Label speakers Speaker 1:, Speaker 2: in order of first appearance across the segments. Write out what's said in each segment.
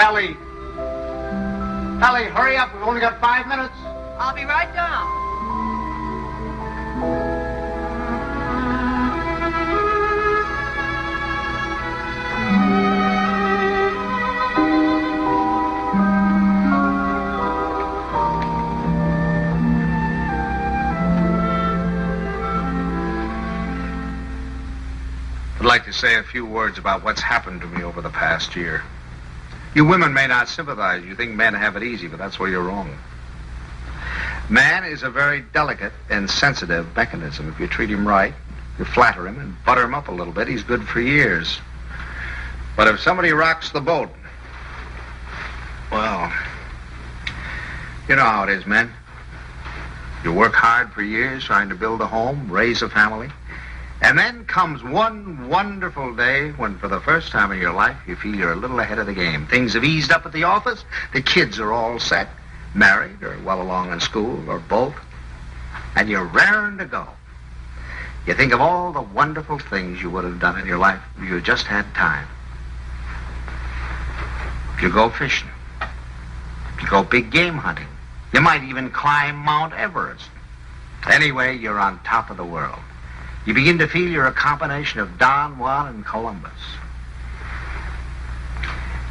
Speaker 1: Ellie! Ellie, hurry up. We've only got 5 minutes.
Speaker 2: I'll be right down.
Speaker 1: I'd like to say a few words about what's happened to me over the past year. You women may not sympathize. You think men have it easy, but that's where you're wrong. Man is a very delicate and sensitive mechanism. If you treat him right, you flatter him and butter him up a little bit, he's good for years. But if somebody rocks the boat, well, you know how it is, men. You work hard for years trying to build a home, raise a family. And then comes one wonderful day when, for the first time in your life, you feel you're a little ahead of the game. Things have eased up at the office. The kids are all set, married or well along in school or both. And you're raring to go. You think of all the wonderful things you would have done in your life if you just had time. You go fishing. You go big game hunting. You might even climb Mount Everest. Anyway, you're on top of the world. You begin to feel you're a combination of Don Juan and Columbus.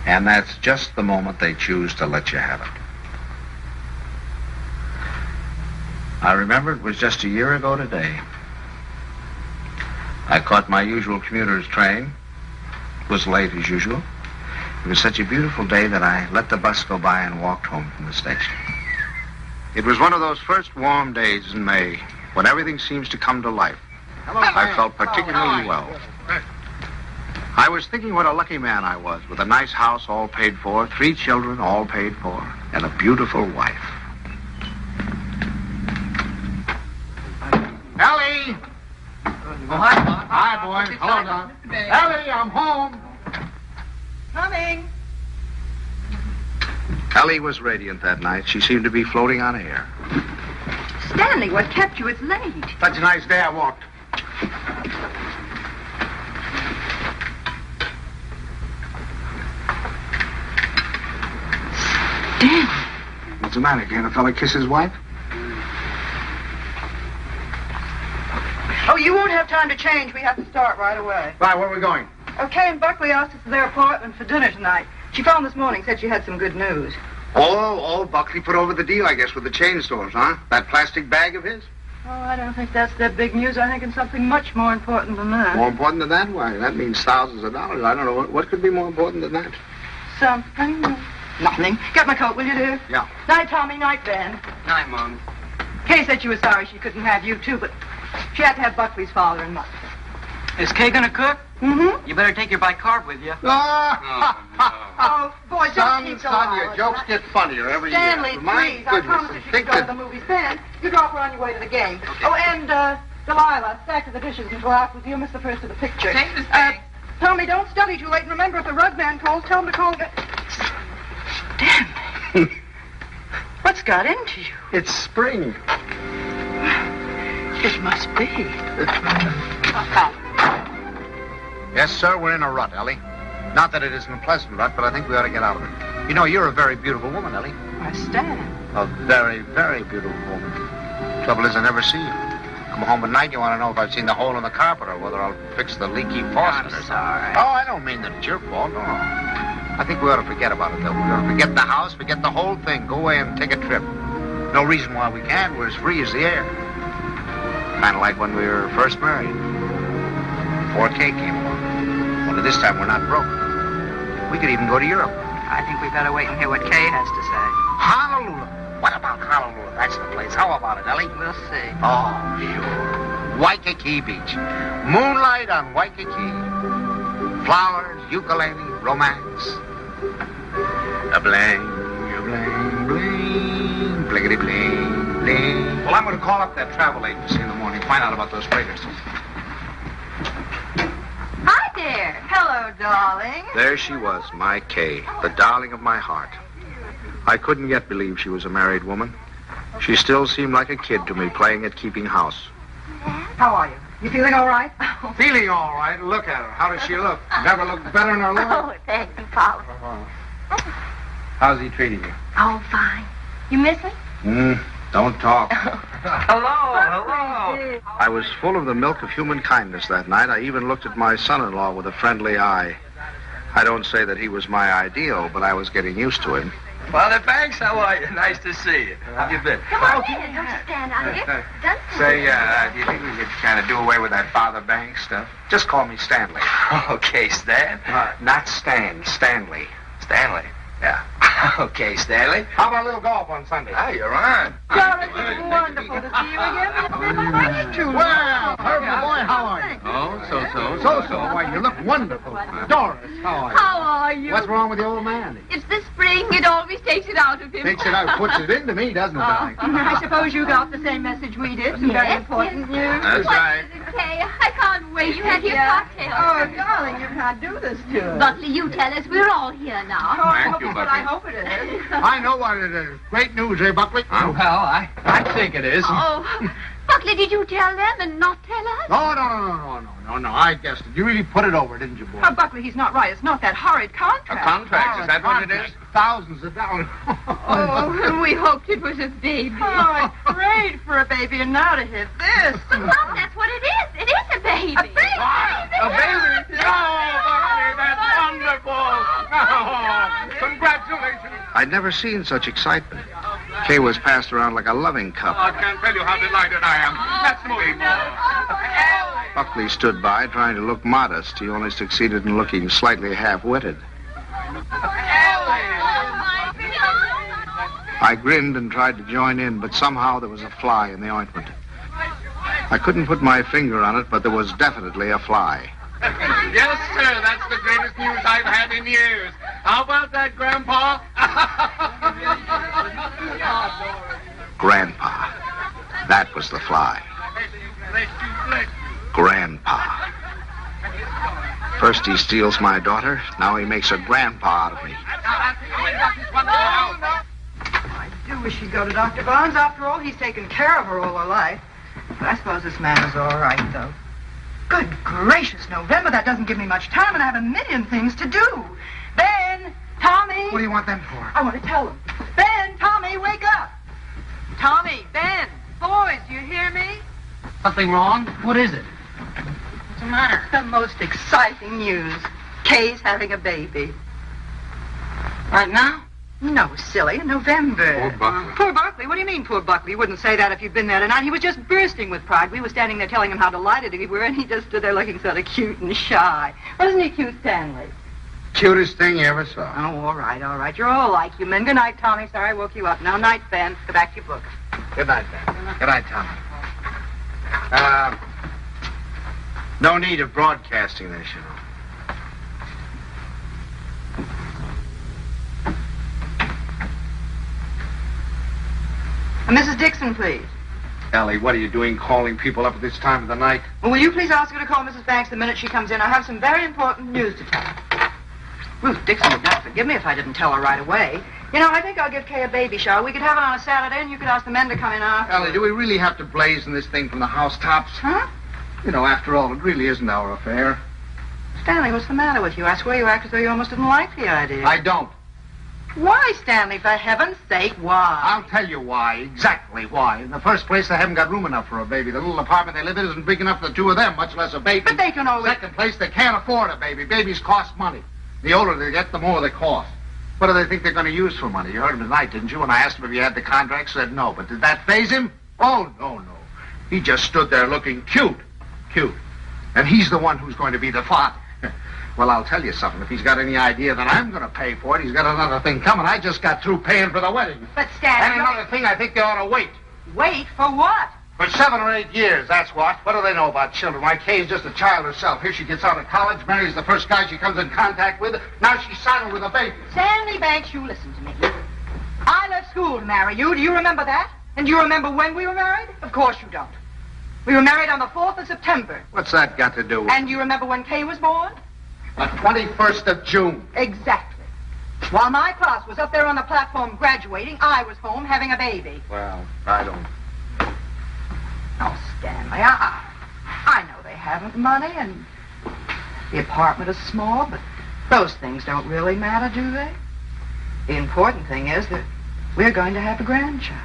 Speaker 1: And that's just the moment they choose to let you have it. I remember it was just a year ago today. I caught my usual commuter's train. It was late as usual. It was such a beautiful day that I let the bus go by and walked home from the station. It was one of those first warm days in May when everything seems to come to life. I felt particularly well. I was thinking what a lucky man I was, with a nice house all paid for, 3 children all paid for, and a beautiful wife. Ellie!
Speaker 2: Oh, hi, Don.
Speaker 1: Hi, boy. Hello, Don. Ellie, I'm home.
Speaker 2: Coming.
Speaker 1: Ellie was radiant that night. She seemed to be floating on air.
Speaker 3: Stanley, what kept you? It's late.
Speaker 1: Such a nice day I walked.
Speaker 3: Stanley.
Speaker 1: What's the matter? Can't a fella kiss his wife?
Speaker 2: Oh, you won't have time to change. We have to start right away.
Speaker 1: Right, where are we going?
Speaker 2: Okay, and Buckley asked us to their apartment for dinner tonight. She phoned this morning, said she had some good news.
Speaker 1: Oh, Buckley put over the deal, I guess, with the chain stores, huh? That plastic bag of his?
Speaker 2: Oh, I don't think that's their big news. I think it's something much more important than that.
Speaker 1: More important than that? Why, that means thousands of dollars. I don't know. What could be more important than that?
Speaker 2: Something? Nothing. Get my coat, will you, dear?
Speaker 1: Yeah.
Speaker 2: Night, Tommy. Night, Ben.
Speaker 4: Night, Mom.
Speaker 2: Kay said she was sorry she couldn't have you, too, but she had to have Buckley's father and mother.
Speaker 4: Is Kay gonna cook?
Speaker 2: Mm-hmm.
Speaker 4: You better take your bicarb with you.
Speaker 2: Oh, boy, don't keep so
Speaker 1: son, your
Speaker 2: loud.
Speaker 1: jokes get funnier every
Speaker 2: Stanley,
Speaker 1: year. My
Speaker 2: please, I
Speaker 1: goodness,
Speaker 2: promise if you go to the movies, Ben, you drop her on your way to the game.
Speaker 4: Okay.
Speaker 2: Oh, and, Delilah, stack of the dishes and go out with you. Miss the first of the picture.
Speaker 4: Take this thing.
Speaker 2: Tommy, don't study too late, and remember, if the rug man calls, tell him to call... Stanley. What's got into you?
Speaker 1: It's spring.
Speaker 2: It must be.
Speaker 1: Yes, sir, we're in a rut, Ellie. Not that it isn't a pleasant rut, but I think we ought to get out of it. You know, you're a very beautiful woman, Ellie.
Speaker 2: Why, Stan.
Speaker 1: A very, very beautiful woman. Trouble is, I never see you. Come home at night, you want to know if I've seen the hole in the carpet or whether I'll fix the leaky faucet or something.
Speaker 4: sorry.
Speaker 1: Oh, I don't mean that it's your fault, no. I think we ought to forget about it, though. We ought to forget the house, forget the whole thing. Go away and take a trip. No reason why we can't. We're as free as the air. Kind of like when we were first married. Before Kay came along. Only this time we're not broke. We could even go to Europe.
Speaker 4: I think we better wait and hear what Kay has to say.
Speaker 1: Honolulu. What about Honolulu? That's the place. How about it, Ellie?
Speaker 4: We'll see.
Speaker 1: Oh, sure. Waikiki Beach. Moonlight on Waikiki. Flowers, ukulele, romance. A bling, a bling, bling, bliggity bling, bling. Well, I'm going to call up that travel agency in the morning, find out about those breakers.
Speaker 3: Hi there.
Speaker 2: Hello, darling.
Speaker 1: There she was, my Kay, the darling of my heart. I couldn't yet believe she was a married woman. She still seemed like a kid to me, playing at keeping house.
Speaker 2: How are you? You feeling all right?
Speaker 1: Feeling all right. Look at her. How does she look? Never looked better in her life.
Speaker 3: Oh, thank you, Paula.
Speaker 1: How's he treating you?
Speaker 3: Oh, fine. You miss him?
Speaker 1: Don't talk.
Speaker 4: Hello.
Speaker 1: I was full of the milk of human kindness that night. I even looked at my son-in-law with a friendly eye. I don't say that he was my ideal, but I was getting used to him.
Speaker 4: Father Banks, how are you? Nice to see you. How have you been?
Speaker 3: Come on in. Don't you stand out here.
Speaker 1: Say, do you think we could kind of do away with that Father Banks stuff? Just call me Stanley.
Speaker 4: Okay, Stan.
Speaker 1: Not Stan, Stanley.
Speaker 4: Stanley.
Speaker 1: Yeah.
Speaker 4: Okay, Stanley.
Speaker 1: How about a little golf on Sunday?
Speaker 4: Oh, you're on.
Speaker 2: Darling, it's wonderful to see you again.
Speaker 5: Well, Herbie boy, how are you?
Speaker 4: Oh, so.
Speaker 5: So. Why, you look wonderful. Doris, how are you?
Speaker 3: How are you?
Speaker 5: What's wrong with the old man?
Speaker 3: It's the spring. It always takes it out of him.
Speaker 5: Takes it out, puts it into me, doesn't it, darling?
Speaker 2: I suppose you got the same message we did. Some very important news.
Speaker 4: That's right.
Speaker 3: Okay, I can't wait. You have your cocktail.
Speaker 2: Oh, darling, you can't do this to us.
Speaker 3: Buckley, you tell us. We're all here now.
Speaker 1: Thank you,
Speaker 2: But
Speaker 1: Bucky.
Speaker 2: I hope it is.
Speaker 5: I know what it is. Great news, eh, Buckley?
Speaker 4: Well, I think it is.
Speaker 3: Oh, Buckley, did you tell them and not tell us?
Speaker 5: No. I guessed it. You really put it over, didn't you, boy?
Speaker 2: Oh, Buckley, he's not right. It's not that horrid contract.
Speaker 4: Contract, is that what it is?
Speaker 5: Thousands of dollars.
Speaker 3: Oh, we hoped it was a baby.
Speaker 2: Oh, I prayed for a baby, and now to hit this.
Speaker 3: Well, that's what it is. It is a baby.
Speaker 2: A baby?
Speaker 4: A baby? Oh, Bucky, that's wonderful. Oh, congratulations.
Speaker 1: I'd never seen such excitement. Kay was passed around like a loving cup.
Speaker 4: I can't tell you how delighted I am. Let's move more.
Speaker 1: Buckley stood by, trying to look modest. He only succeeded in looking slightly half-witted. I grinned and tried to join in, but somehow there was a fly in the ointment. I couldn't put my finger on it, but there was definitely a fly.
Speaker 4: Yes, sir, that's the greatest news I've had in years. How about that, Grandpa?
Speaker 1: Grandpa. That was the fly. Grandpa. First he steals my daughter, now he makes a grandpa out of me.
Speaker 2: I do wish he'd go to Dr. Barnes. After all, he's taken care of her all her life. But I suppose this man is all right, though. Good gracious, November, that doesn't give me much time, and I have a million things to do. Ben, Tommy.
Speaker 5: What do you want them for?
Speaker 2: I want to tell them. Ben, Tommy, wake up. Tommy, Ben, boys, you hear me?
Speaker 4: Something wrong? What is it? What's the matter?
Speaker 2: The most exciting news. Kay's having a baby.
Speaker 4: Right now?
Speaker 2: No, silly, in November.
Speaker 1: Poor Buckley.
Speaker 2: Poor Buckley? What do you mean, poor Buckley? You wouldn't say that if you'd been there tonight. He was just bursting with pride. We were standing there telling him how delighted we were, and he just stood there looking sort of cute and shy. Wasn't he cute, Stanley?
Speaker 5: Cutest thing you ever saw.
Speaker 2: Oh, all right. You're all like you men. Good night, Tommy. Sorry I woke you up. Now, night, Ben. Go back to your book.
Speaker 5: Good night, Ben.
Speaker 1: Good night, Tommy. No need of broadcasting this, you know.
Speaker 2: Mrs. Dixon, please.
Speaker 1: Ellie, what are you doing calling people up at this time of the night?
Speaker 2: Well, will you please ask her to call Mrs. Banks the minute she comes in? I have some very important news to tell her. Ruth Dixon would not forgive me if I didn't tell her right away. You know, I think I'll give Kay a baby shower. We could have it on a Saturday, and you could ask the men to come in after.
Speaker 5: Ellie, do we really have to blazon this thing from the housetops?
Speaker 2: Huh?
Speaker 5: You know, after all, it really isn't our affair.
Speaker 2: Stanley, what's the matter with you? I swear you act as though you almost didn't like the idea.
Speaker 5: I don't.
Speaker 2: Why, Stanley, for heaven's sake, why?
Speaker 5: I'll tell you why, exactly why. In the first place, they haven't got room enough for a baby. The little apartment they live in isn't big enough for the two of them, much less a baby.
Speaker 2: But they can always...
Speaker 5: Second place, they can't afford a baby. Babies cost money. The older they get, the more they cost. What do they think they're going to use for money? You heard him tonight, didn't you? When I asked him if he had the contract, said no. But did that faze him? Oh, no. He just stood there looking cute. And he's the one who's going to be the father. Well, I'll tell you something. If he's got any idea that I'm going to pay for it, he's got another thing coming. I just got through paying for the wedding.
Speaker 2: But, Stanley...
Speaker 5: And another thing, I think they ought to wait.
Speaker 2: Wait for what?
Speaker 5: For 7 or 8 years, that's what. What do they know about children? Why, Kay's just a child herself. Here she gets out of college, marries the first guy she comes in contact with. Now she's saddled with a baby.
Speaker 2: Stanley Banks, you listen to me. I left school to marry you. Do you remember that? And do you remember when we were married? Of course you don't. We were married on the 4th of September.
Speaker 5: What's that got to do with...
Speaker 2: And you remember when Kay was born?
Speaker 5: The 21st of June.
Speaker 2: Exactly. While my class was up there on the platform graduating, I was home having a baby.
Speaker 5: Well, I don't...
Speaker 2: Oh, Stanley, I know they haven't money and the apartment is small, but those things don't really matter, do they? The important thing is that we're going to have a grandchild.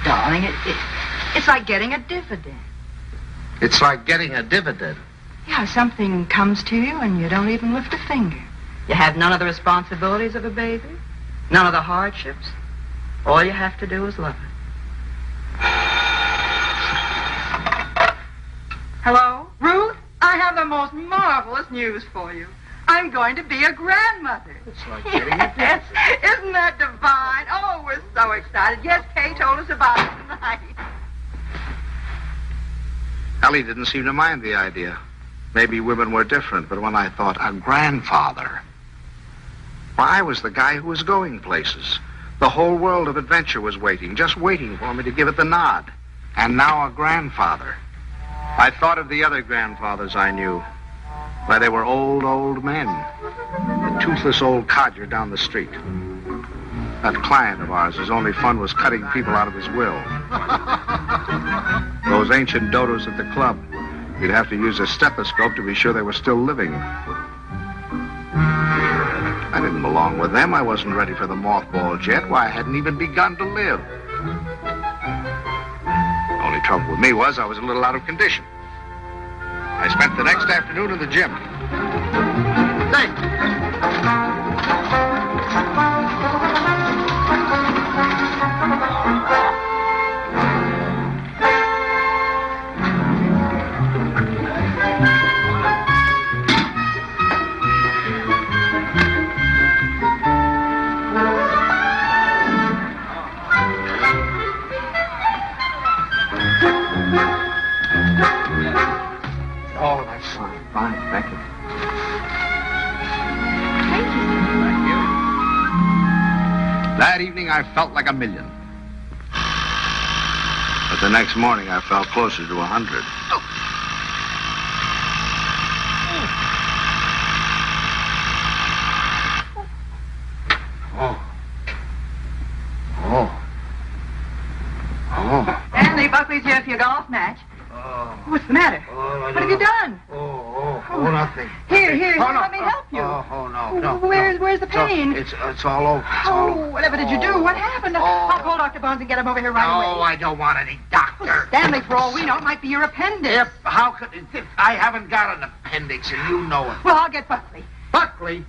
Speaker 2: Darling, it's like getting a dividend.
Speaker 5: It's like getting a dividend.
Speaker 2: Yeah, something comes to you and you don't even lift a finger. You have none of the responsibilities of a baby, none of the hardships. All you have to do is love it. Hello? Ruth? I have the most marvelous news for you. I'm going to be a grandmother.
Speaker 5: It's like getting a dividend.
Speaker 2: Isn't that divine? Oh, we're so excited. Yes, Kay told us about it tonight.
Speaker 1: Ellie didn't seem to mind the idea. Maybe women were different, but when I thought a grandfather, why, I was the guy who was going places. The whole world of adventure was waiting, just waiting for me to give it the nod. And now a grandfather. I thought of the other grandfathers I knew. Why, they were old men. The toothless old codger down the street. That client of ours, whose only fun was cutting people out of his will. Those ancient dodos at the club. You'd have to use a stethoscope to be sure they were still living. I didn't belong with them. I wasn't ready for the mothballs yet. Why, I hadn't even begun to live. The only trouble with me was I was a little out of condition. I spent the next afternoon in the gym.
Speaker 5: Oh, that's fine. Fine, thank you.
Speaker 3: Thank you.
Speaker 1: Thank you. That evening, I felt like $1 million. But the next morning, I felt closer to 100.
Speaker 2: Stanley, Buckley's here for your golf match. What's the matter? What have you done?
Speaker 5: Nothing.
Speaker 2: Here,
Speaker 5: Oh, no.
Speaker 2: let me help you.
Speaker 5: No.
Speaker 2: Where's the pain?
Speaker 5: It's all over.
Speaker 2: Whatever did you do? What happened? I'll call Dr. Bones and get him over here right away.
Speaker 5: No, I don't want any doctor.
Speaker 2: Stanley, for all we know, it might be your appendix.
Speaker 5: How could... I haven't got an appendix, and you know it.
Speaker 2: Well, I'll get Buckley.
Speaker 5: Buckley?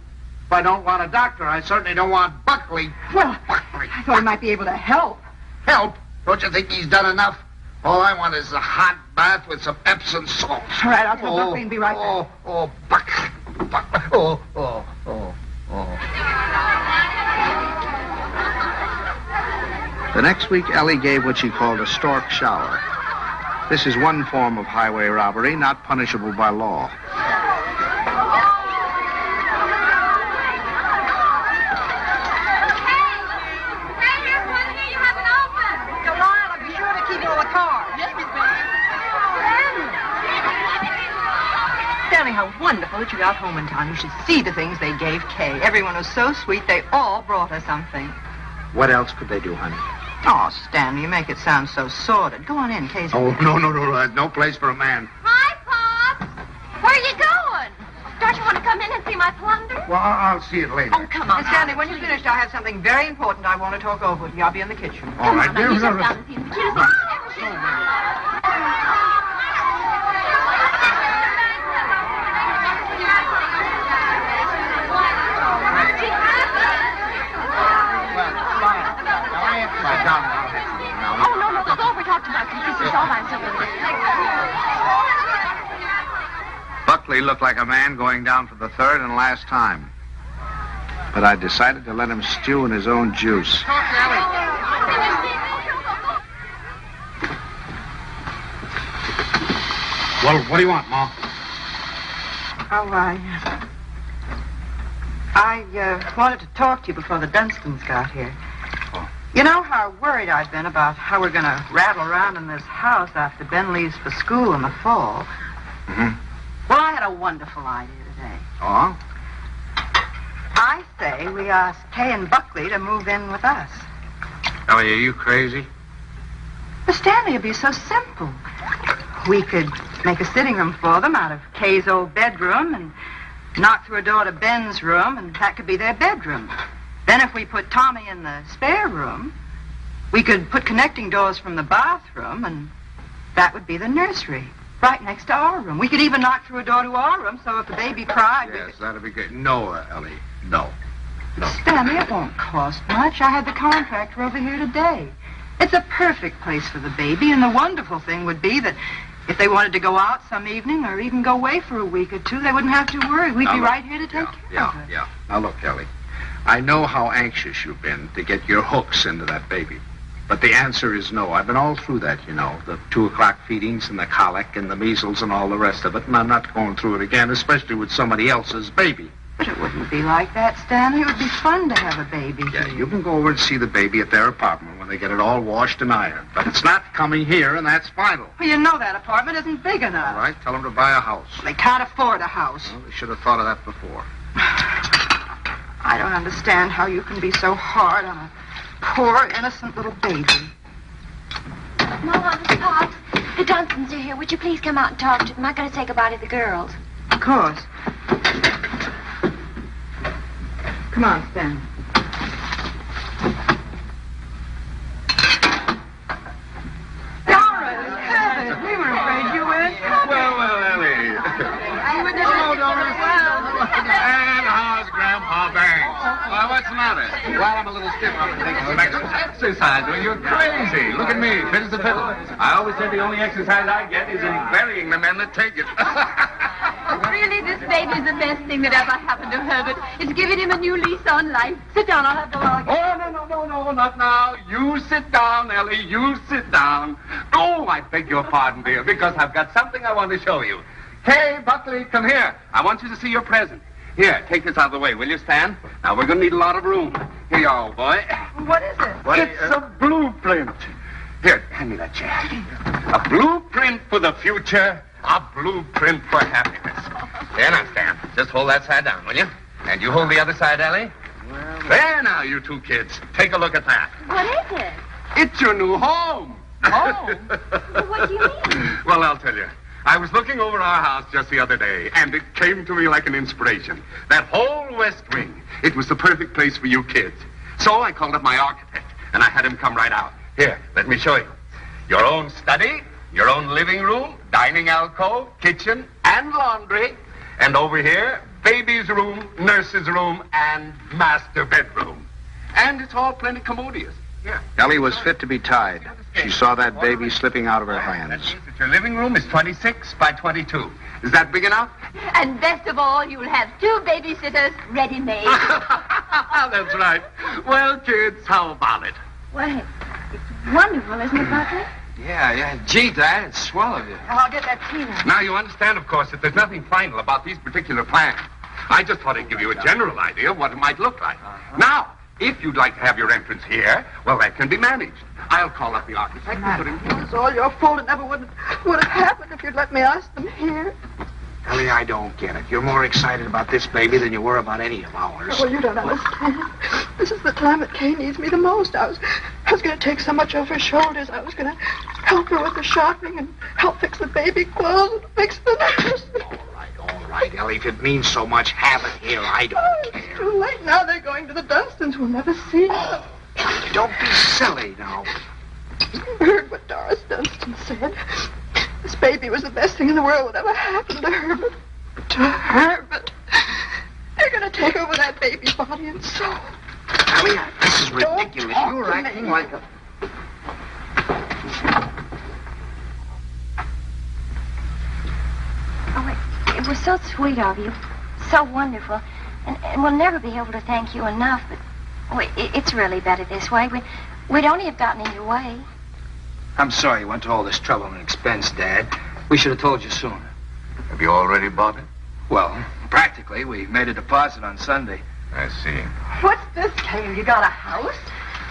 Speaker 5: If I don't want a doctor, I certainly don't want Buckley.
Speaker 2: Well,
Speaker 5: Buckley.
Speaker 2: I thought he might be able to help.
Speaker 5: Help? Don't you think he's done enough? All I want is a hot bath with some Epsom salt.
Speaker 2: All right, I'll tell Buckley and be right back.
Speaker 5: Buckley.
Speaker 1: The next week, Ellie gave what she called a stork shower. This is one form of highway robbery not punishable by law.
Speaker 2: Stanley, how wonderful that you got home in time. You should see the things they gave Kay. Everyone was so sweet, they all brought her something.
Speaker 1: What else could they do, honey?
Speaker 2: Oh, Stanley, you make it sound so sordid. Go on in, Kay's...
Speaker 5: Oh, no. No place for a man.
Speaker 3: Hi, Pop. Where are you going? Don't you want to come in and see my plunder?
Speaker 5: Well, I'll see it later.
Speaker 3: Oh, come on.
Speaker 2: Miss Stanley, when you're finished, I have something very important I want to talk over with you. I'll be in the kitchen.
Speaker 5: All right,
Speaker 3: Now, you
Speaker 5: dear.
Speaker 3: just down and see the cutest thing I've ever seen. Oh, no, go over, talk to Buckley. This is all I'm saying.
Speaker 1: Buckley looked like a man going down for the third and last time. But I decided to let him stew in his own juice.
Speaker 5: Well, what do you want, Ma?
Speaker 2: Oh, I wanted to talk to you before the Dunstons got here.
Speaker 1: Oh.
Speaker 2: You know how worried I've been about how we're going to rattle around in this house after Ben leaves for school in the fall.
Speaker 1: Mm-hmm.
Speaker 2: Well, I had a wonderful idea today.
Speaker 1: Oh?
Speaker 2: I say we ask Kay and Buckley to move in with us.
Speaker 1: Ellie, are you crazy?
Speaker 2: But Stanley, it'd be so simple. We could make a sitting room for them out of Kay's old bedroom and knock through a door to Ben's room, and that could be their bedroom. Then if we put Tommy in the spare room, we could put connecting doors from the bathroom, and that would be the nursery, right next to our room. We could even knock through a door to our room, so if the baby cried...
Speaker 1: Yes, that'd be good. No, Ellie, no.
Speaker 2: Stanley, it won't cost much. I had the contractor over here today. It's a perfect place for the baby, and the wonderful thing would be that if they wanted to go out some evening or even go away for a week or two, they wouldn't have to worry. We'd be right here to take care of it.
Speaker 1: Yeah. Now, look, Ellie, I know how anxious you've been to get your hooks into that baby. But the answer is no. I've been all through that, you know, the 2 o'clock feedings and the colic and the measles and all the rest of it, and I'm not going through it again, especially with somebody else's baby.
Speaker 2: But it wouldn't be like that, Stanley. It would be fun to have a baby
Speaker 1: Yeah,
Speaker 2: here.
Speaker 1: you can go over and see the baby at their apartment when they get it all washed and ironed. But it's not coming here, and that's final.
Speaker 2: Well, you know that apartment isn't big enough.
Speaker 1: All right, tell them to buy a house.
Speaker 2: They can't afford a house.
Speaker 1: Well, they should have thought of that before.
Speaker 2: I don't understand how you can be so hard on a poor, innocent little baby.
Speaker 3: Mama, Miss Potts, the Dunstons are here. Would you please come out and talk to them? I'm going to say goodbye to the girls.
Speaker 2: Of course. Come on, Stanley. Laura, heavens, we were afraid you weren't coming.
Speaker 4: Well, Ellie.
Speaker 2: Hello,
Speaker 4: Doris. And how's Grandpa Banks? Well, what's the matter?
Speaker 5: Well, I'm a little stiff. I'm taking some
Speaker 4: Exercise? Well, you're crazy. Look at me, fit as a fiddle. I always say the only exercise I get is in burying the men that take it.
Speaker 3: Really, this baby's the best thing that ever happened to Herbert. It's giving him a new lease on life. Sit down, I'll have the log.
Speaker 4: Oh, no, not now. You sit down, Ellie. You sit down. Oh, I beg your pardon, dear, because I've got something I want to show you. Hey, Buckley, come here. I want you to see your present. Here, take this out of the way, will you, Stan? Now, we're going to need a lot of room. Here you are, old boy.
Speaker 2: What is it?
Speaker 4: It's a blueprint. Here, hand me that chair. A blueprint for the future. A blueprint for happiness. There now, Stan. Just hold that side down, will you? And you hold the other side, Ellie. There now, you two kids. Take a look at that.
Speaker 3: What is it?
Speaker 4: It's your new home.
Speaker 3: Home? Well, what do you mean?
Speaker 4: Well, I'll tell you. I was looking over our house just the other day, and it came to me like an inspiration. That whole west wing, it was the perfect place for you kids. So I called up my architect, and I had him come right out. Here, let me show you. Your own study, your own living room, dining alcove, kitchen, and laundry. And over here, baby's room, nurse's room, and master bedroom. And it's all plenty commodious. Yeah.
Speaker 1: Ellie was fit to be tied. She saw that baby slipping out of her
Speaker 4: That
Speaker 1: hands.
Speaker 4: means that your living room is 26 by 22. Is that big enough?
Speaker 3: And best of all, you'll have 2 babysitters ready-made.
Speaker 4: That's right. Well, kids, how about it?
Speaker 3: Well, it's wonderful, isn't it, Buckley?
Speaker 5: Yeah. Gee, Dad, it's swell of you.
Speaker 2: I'll get that tea now.
Speaker 4: Now, you understand, of course, that there's nothing final about these particular plans. I just thought I'd give you a general idea of what it might look like. Now, if you'd like to have your entrance here, well, that can be managed. I'll call up the architect and put him here.
Speaker 2: It's all your fault. It never would have happened if you'd let me ask them here.
Speaker 1: Ellie, I don't get it. You're more excited about this baby than you were about any of ours.
Speaker 2: Well, you don't understand. This is the time that Kay needs me the most. I was going to take so much off her shoulders. I was going to help her with the shopping and help fix the baby clothes and fix the nurse.
Speaker 1: All right, Ellie. If it means so much, have it here. I don't care.
Speaker 2: It's too late now. They're going to the Dunstons. We'll never see them.
Speaker 1: Don't be silly now.
Speaker 2: You heard what Doris Dunstan said. This baby was the best thing in the world that ever happened to Herbert. To Herbert. They're going to take over that baby's body and soul.
Speaker 1: Ellie, this is ridiculous.
Speaker 2: Don't
Speaker 1: You're
Speaker 2: talk to
Speaker 1: acting
Speaker 2: me.
Speaker 1: like a...
Speaker 6: Oh, it was so sweet of you. So wonderful. And we'll never be able to thank you enough, but it's really better this way. We'd only have gotten in your way.
Speaker 7: I'm sorry you went to all this trouble and expense, Dad. We should have told you sooner.
Speaker 4: Have you already bought it?
Speaker 7: Well, practically. We made a deposit on Sunday.
Speaker 4: I see.
Speaker 2: What's this, Kane? You got a house?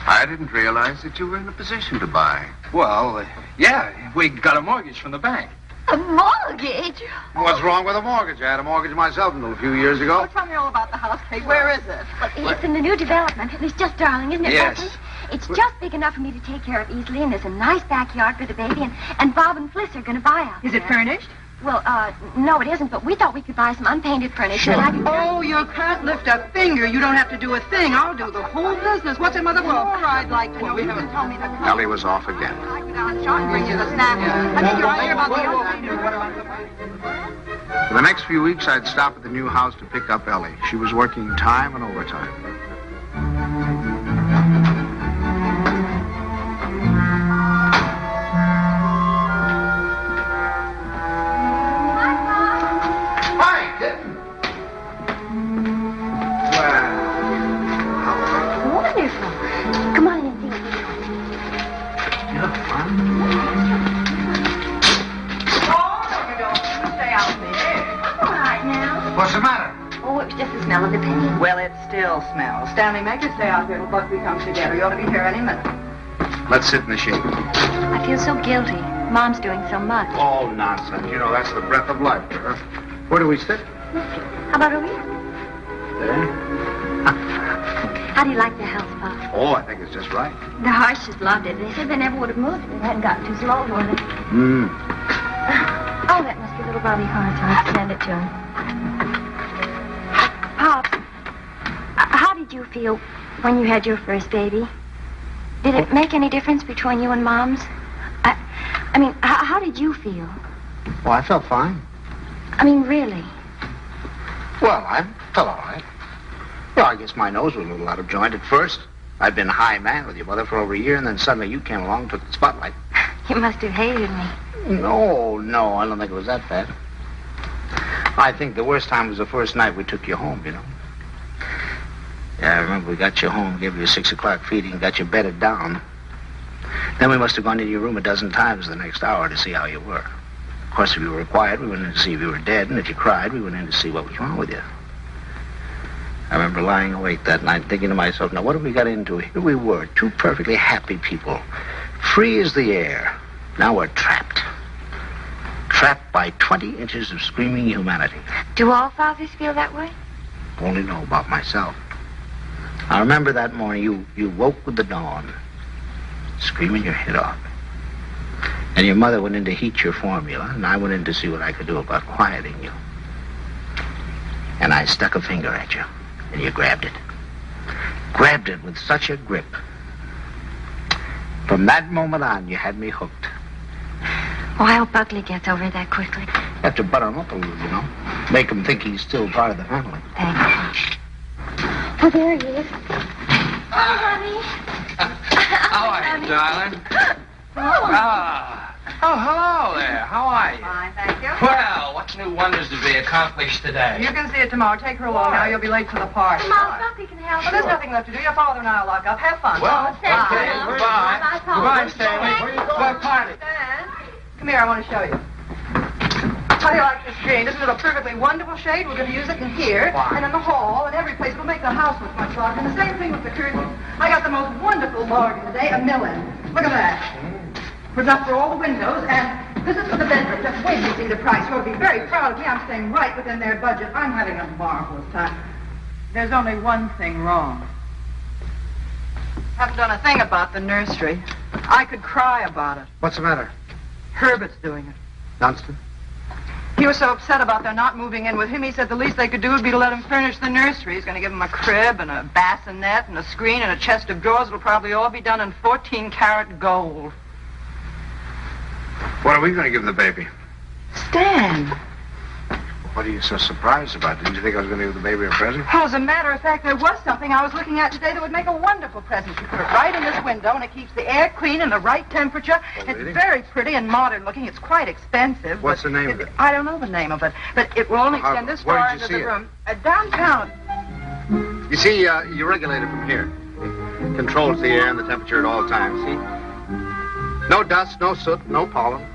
Speaker 4: I didn't realize that you were in a position to buy.
Speaker 7: Well, yeah, we got a mortgage from the bank.
Speaker 6: A mortgage?
Speaker 5: What's wrong with a mortgage? I had a mortgage myself until a few years ago.
Speaker 2: Tell me all about the house, Kate. Where is it?
Speaker 6: Well, it's in the new development. It's just darling, isn't it,
Speaker 7: Yes.
Speaker 6: Buckley? It's just big enough for me to take care of easily, and there's a nice backyard for the baby, and Bob and Fliss are going to buy out
Speaker 2: Is it
Speaker 6: there.
Speaker 2: furnished?
Speaker 6: Well, no, it isn't, but we thought we could buy some unpainted furniture. And I could...
Speaker 2: Oh, you can't lift a finger. You don't have to do a thing. I'll do the whole business. What's it, Mother? Well, I'd like to know. You haven't told me to come.
Speaker 1: Ellie was off again.
Speaker 2: I go down shop and bring you the snacks. I think you're here about the
Speaker 1: For the next few weeks, I'd stop at the new house to pick up Ellie. She was working time and overtime.
Speaker 5: Hi, kitten.
Speaker 6: Wonderful. Come on in and see what
Speaker 5: You're fun.
Speaker 2: Oh, you don't. You stay out there.
Speaker 6: I'm all right now.
Speaker 5: What's the matter?
Speaker 6: Oh, it was just the smell of the paint.
Speaker 2: Well, it still smells. Stanley, make us stay out here till Buckley comes together. You ought to be here any minute.
Speaker 1: Let's sit in the shade.
Speaker 6: I feel so guilty. Mom's doing so much.
Speaker 1: Oh, nonsense. You know, that's the breath of life for her. Where do we sit?
Speaker 6: How about over here?
Speaker 1: There.
Speaker 6: How do you like the house, Pop?
Speaker 1: Oh, I think it's just right.
Speaker 6: The Harshes loved it. They said they never would have moved if it hadn't gotten too slow for them. Oh, that must be little Bobby Hart. I'll send it to him. Pops, how did you feel when you had your first baby? Did it make any difference between you and Mom's? I mean, how did you feel?
Speaker 1: Well, I felt fine.
Speaker 6: I mean, really?
Speaker 1: Well, I felt all right. Well, I guess my nose was a little out of joint at first. I'd been high man with your mother for over a year, and then suddenly you came along and took the spotlight.
Speaker 6: You must have hated me.
Speaker 1: No, I don't think it was that bad. I think the worst time was the first night we took you home, you know. Yeah, I remember we got you home, gave you a 6 o'clock feeding, got you bedded down. Then we must have gone into your room a dozen times the next hour to see how you were. Of course, if you were quiet, we went in to see if you were dead, and if you cried, we went in to see what was wrong with you. I remember lying awake that night thinking to myself, now what have we got into? Here we were, two perfectly happy people, free as the air. Now we're trapped. Trapped by 20 inches of screaming humanity.
Speaker 6: Do all fathers feel that way?
Speaker 1: Only know about myself. I remember that morning you woke with the dawn, screaming your head off. And your mother went in to heat your formula, and I went in to see what I could do about quieting you. And I stuck a finger at you, and you grabbed it. Grabbed it with such a grip. From that moment on, you had me hooked.
Speaker 6: Oh, I hope Buckley gets over it that quickly.
Speaker 1: Have to butter him up a little, you know. Make him think he's still part of the family.
Speaker 6: Thank you. Oh, there he is. Oh, honey.
Speaker 7: How are you, darling? Oh, hello there. How are you?
Speaker 2: Fine, thank you.
Speaker 7: Well, what new wonders to be accomplished today?
Speaker 2: You can see it tomorrow. Take her along now. You'll be late for the party.
Speaker 6: Mom, Buckley can help
Speaker 2: Well, there's nothing left to do. Your father and I will lock up. Have fun.
Speaker 7: Well,
Speaker 6: thank
Speaker 7: okay.
Speaker 6: you, Mom.
Speaker 7: Goodbye.
Speaker 6: Bye, Paul.
Speaker 7: Goodbye, Stanley.
Speaker 5: Where you going?
Speaker 7: What party?
Speaker 2: Stan, come here. I want to show you. How do you like this green? Isn't it a perfectly wonderful shade? We're going to use it in here and in the hall and every place. It'll make the house look much larger. And the same thing with the curtains. I got the most wonderful bargain today, $1 million. Look at that. It's enough for all the windows, and this is for the bedroom. Just wait till you see the price. You'll be very proud of me. I'm staying right within their budget. I'm having a marvelous time. There's only one thing wrong. Haven't done a thing about the nursery. I could cry about it.
Speaker 1: What's the matter?
Speaker 2: Herbert's doing it.
Speaker 1: Dunstan?
Speaker 2: He was so upset about their not moving in with him, he said the least they could do would be to let him furnish the nursery. He's going to give him a crib and a bassinet and a screen and a chest of drawers. It'll probably all be done in 14-karat gold.
Speaker 1: What are we going to give the baby?
Speaker 2: Stan.
Speaker 1: What are you so surprised about? Didn't you think I was going to give the baby a present?
Speaker 2: Well, as a matter of fact, there was something I was looking at today that would make a wonderful present. You put it right in this window, and it keeps the air clean and the right temperature. It's very pretty and modern looking. It's quite expensive.
Speaker 1: What's the name of it?
Speaker 2: I don't know the name of it, but it will only extend this far into the room. Downtown.
Speaker 1: You see, you regulate it from here. It controls the air and the temperature at all times, see? No dust, no soot, no pollen.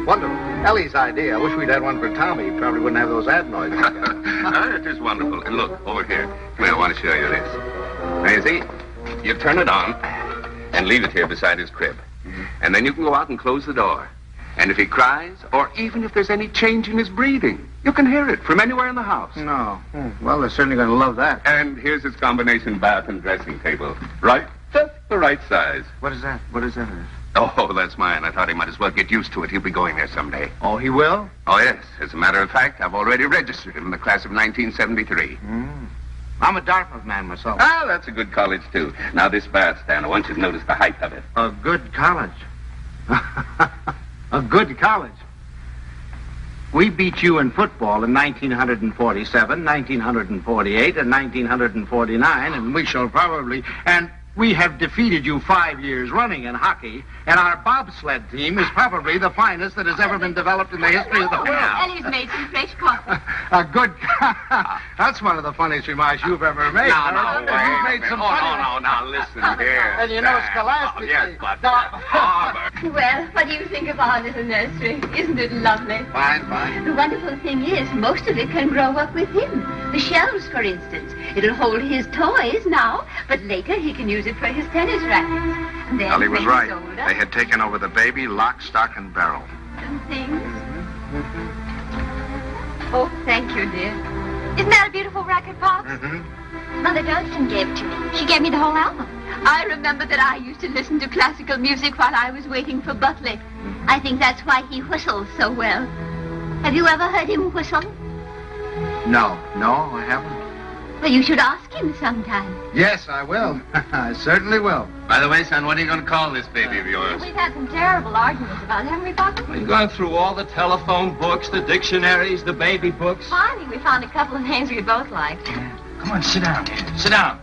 Speaker 1: Wonderful. Ellie's idea. I wish we'd had one for Tommy. He probably wouldn't have those adenoids.
Speaker 4: It is wonderful. And look, over here. Come here, I want to show you this. Now, you see, you turn it on and leave it here beside his crib. And then you can go out and close the door. And if he cries, or even if there's any change in his breathing, you can hear it from anywhere in the house.
Speaker 1: No. Well, they're certainly going to love that.
Speaker 4: And here's his combination bath and dressing table. Right? Just the right size.
Speaker 1: What is that? What is that?
Speaker 4: Oh, that's mine. I thought he might as well get used to it. He'll be going there someday.
Speaker 1: Oh, he will?
Speaker 4: Oh, yes. As a matter of fact, I've already registered him in the class of 1973.
Speaker 1: I'm a Dartmouth man myself.
Speaker 4: Ah, that's a good college, too. Now, this bath stand, I want you to notice the height of it.
Speaker 1: A good college. A good college. We beat you in football in 1947, 1948, and 1949, and we shall probably... And we have defeated you 5 years running in hockey, and our bobsled team is probably the finest that has ever been developed in the history of the world.
Speaker 3: Ellie's made some fresh coffee.
Speaker 1: A good... That's one of the funniest remarks you've ever made.
Speaker 4: No,
Speaker 1: You've made some
Speaker 4: now, listen here.
Speaker 1: And you know, scholastically...
Speaker 4: yes, but...
Speaker 3: Well, what do you think of our little nursery? Isn't it lovely?
Speaker 1: Fine.
Speaker 3: The wonderful thing is, most of it can grow up with him. The shelves, for instance. It'll hold his toys now, but later he can use it for his tennis rackets. And then,
Speaker 1: Ellie was
Speaker 3: when
Speaker 1: right.
Speaker 3: he's older,
Speaker 1: They had taken over the baby, lock, stock, and barrel.
Speaker 3: and things. Oh, thank you, dear.
Speaker 6: Isn't that a beautiful record, Pops? Mother Dunstan gave it to me. She gave me the whole album.
Speaker 3: I remember that I used to listen to classical music while I was waiting for Buckley. I think that's why he whistles so well. Have you ever heard him whistle?
Speaker 1: No, I haven't.
Speaker 3: Well, you should ask him sometime.
Speaker 1: Yes, I will. I certainly will.
Speaker 4: By the way, son, what are you going to call this baby of yours?
Speaker 6: We've had some terrible arguments about it, haven't we, Papa?
Speaker 7: We've gone through all the telephone books, the dictionaries, the baby books.
Speaker 6: Finally, we found a couple of names we both liked.
Speaker 7: Come on, sit down. Sit down.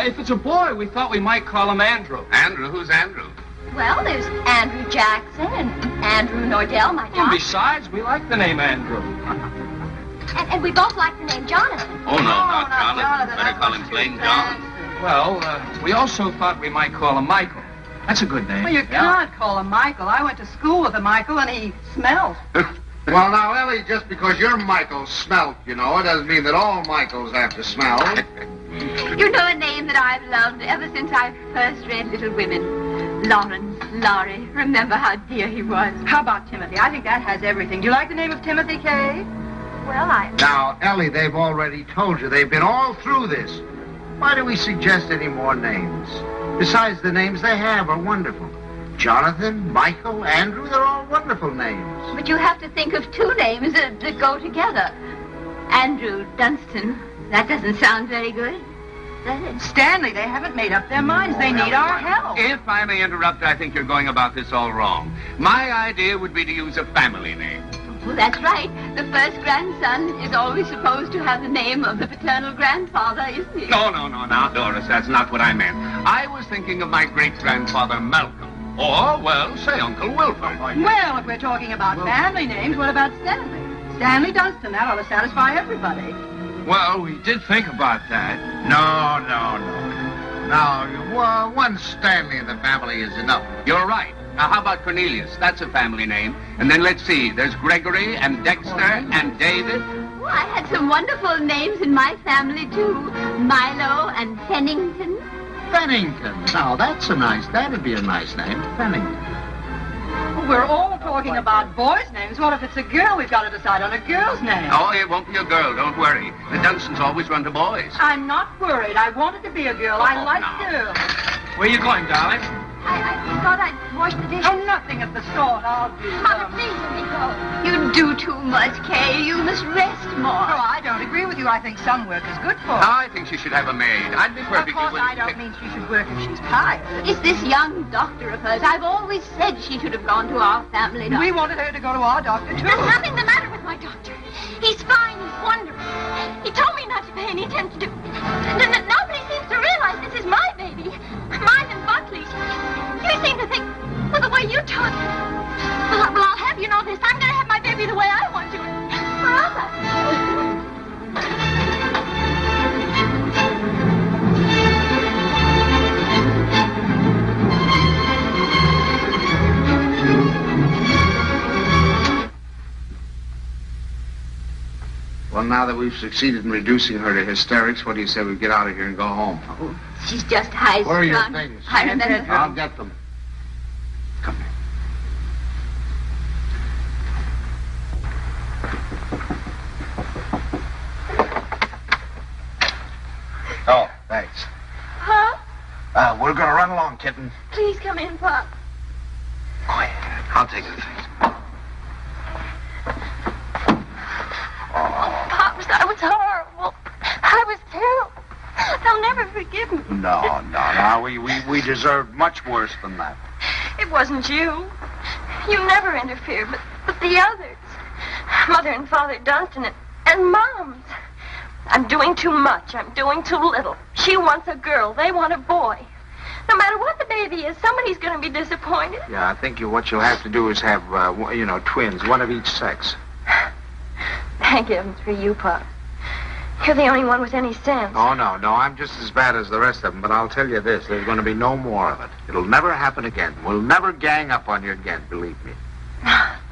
Speaker 7: If it's a boy, we thought we might call him Andrew.
Speaker 4: Andrew? Who's Andrew?
Speaker 6: Well, there's Andrew Jackson and Andrew Nordell, my
Speaker 7: And
Speaker 6: John.
Speaker 7: besides, we like the name Andrew.
Speaker 6: And we both like the name Jonathan.
Speaker 4: Oh, no, not
Speaker 2: Jonathan.
Speaker 4: Better call him plain John.
Speaker 7: Well, we also thought we might call him Michael. That's a good name.
Speaker 2: Well, you can't call him Michael. I went to school with a Michael, and he smelled.
Speaker 5: Well, now, Ellie, just because your Michael smelt, you know, it doesn't mean that all Michaels have to smell.
Speaker 3: You know a name that I've loved ever since I first read Little Women. Lawrence, Laurie. Remember how dear he was.
Speaker 2: How about Timothy? I think that has everything. Do you like the name of Timothy, Kay?
Speaker 6: Well,
Speaker 1: Now, Ellie, they've already told you. They've been all through this. Why do we suggest any more names? Besides, the names they have are wonderful. Jonathan, Michael, Andrew, they're all wonderful names.
Speaker 3: But you have to think of two names that go together. Andrew Dunstan. That doesn't sound very good, does it?
Speaker 2: Stanley, they haven't made up their minds. They need our help.
Speaker 4: If I may interrupt, I think you're going about this all wrong. My idea would be to use a family name.
Speaker 3: Well, that's right. The first grandson is always supposed to have the name of the paternal grandfather, isn't he?
Speaker 4: No, now, Doris, that's not what I meant. I was thinking of my great-grandfather Malcolm. Or, well, say Uncle Wilford.
Speaker 2: Well, if we're talking about family names, what about Stanley? Stanley Dunstan. That ought to satisfy everybody.
Speaker 7: Well, we did think about that.
Speaker 5: No. Now, one Stanley in the family is enough.
Speaker 4: You're right. Now, how about Cornelius? That's a family name. And then let's see. There's Gregory and Dexter and David.
Speaker 3: Oh, I had some wonderful names in my family, too. Milo and Pennington.
Speaker 1: Pennington. Now, that'd be a nice name. Pennington.
Speaker 2: We're all talking about boys' names. What if it's a girl? We've got to decide on a girl's name.
Speaker 4: Oh, it won't be a girl. Don't worry. The Dunstans always run to boys.
Speaker 2: I'm not worried. I wanted to be a girl. I like girls.
Speaker 7: Where you going, darling?
Speaker 6: I thought I'd wash the dishes.
Speaker 2: Oh, nothing of the sort. I'll do
Speaker 6: Mother,
Speaker 2: them.
Speaker 6: please let me go.
Speaker 3: You do too much, Kay. You must rest more.
Speaker 2: Oh, I don't agree with you. I think some work is good for her.
Speaker 4: I think she should have a maid. I'd be
Speaker 2: Of
Speaker 4: perfectly
Speaker 2: course,
Speaker 4: willing
Speaker 2: I don't
Speaker 4: to...
Speaker 2: mean she should work if she's tired.
Speaker 3: It's this young doctor of hers. I've always said she should have gone to our family doctor.
Speaker 2: We wanted her to go to our doctor, too.
Speaker 6: There's nothing the matter with my doctor. He's fine. He's wonderful. He told me not to pay any attention to... Nobody seems to realize this is my baby. Mine and Buckley's. You seem to think, well, the way you talk... Well, I'll have you know this. I'm going to have my baby the way I want to.
Speaker 1: Well, now that we've succeeded in reducing her to hysterics, what do you say we get out of here and go home?
Speaker 3: Oh, she's just high-strung.
Speaker 1: Where are your things?
Speaker 3: I remember.
Speaker 1: I'll get them. Come here. Oh, thanks.
Speaker 6: Huh?
Speaker 1: We're gonna run along, kitten.
Speaker 6: Please come in, Pop.
Speaker 1: Quiet. I'll take the things.
Speaker 6: Oh, Pops, that was horrible. I was terrible. They'll never forgive me.
Speaker 1: No. We deserved much worse than that.
Speaker 6: It wasn't you. You never interfered, but the others. Mother and Father Dunstan and Moms. I'm doing too much. I'm doing too little. She wants a girl. They want a boy. No matter what the baby is, somebody's going to be disappointed.
Speaker 1: Yeah, I think what you'll have to do is have, twins, one of each sex.
Speaker 6: Thank heavens for you, Pop. You're the only one with any sense.
Speaker 1: Oh, no, I'm just as bad as the rest of them, but I'll tell you this, there's going to be no more of it. It'll never happen again. We'll never gang up on you again, believe me.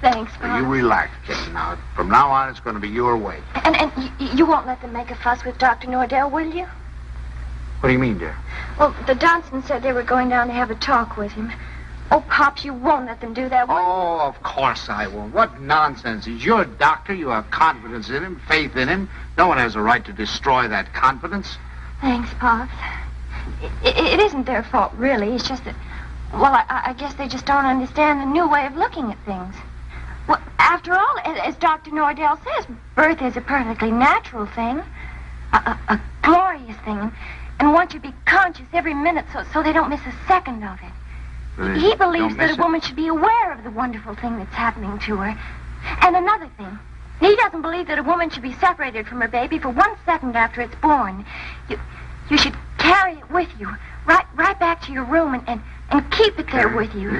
Speaker 6: Thanks,
Speaker 1: So
Speaker 6: Pop.
Speaker 1: you relax, kitten. Now, from now on, it's going to be your way.
Speaker 6: And you won't let them make a fuss with Dr. Nordell, will you?
Speaker 1: What do you mean, dear?
Speaker 6: Well, the Dunstans said they were going down to have a talk with him. Oh, Pops, you won't let them do that, will you?
Speaker 1: Oh, of course I won't. What nonsense. He's your doctor. You have confidence in him, faith in him. No one has a right to destroy that confidence.
Speaker 6: Thanks, Pops. It isn't their fault, really. It's just that, well, I guess they just don't understand the new way of looking at things. Well, after all, as Dr. Nordell says, birth is a perfectly natural thing, a glorious thing, and one should be conscious every minute so they don't miss a second of it. He believes that a woman should be aware of the wonderful thing that's happening to her. And another thing, he doesn't believe that a woman should be separated from her baby for 1 second after it's born. You should carry it with you, right back to your room and keep it there with you.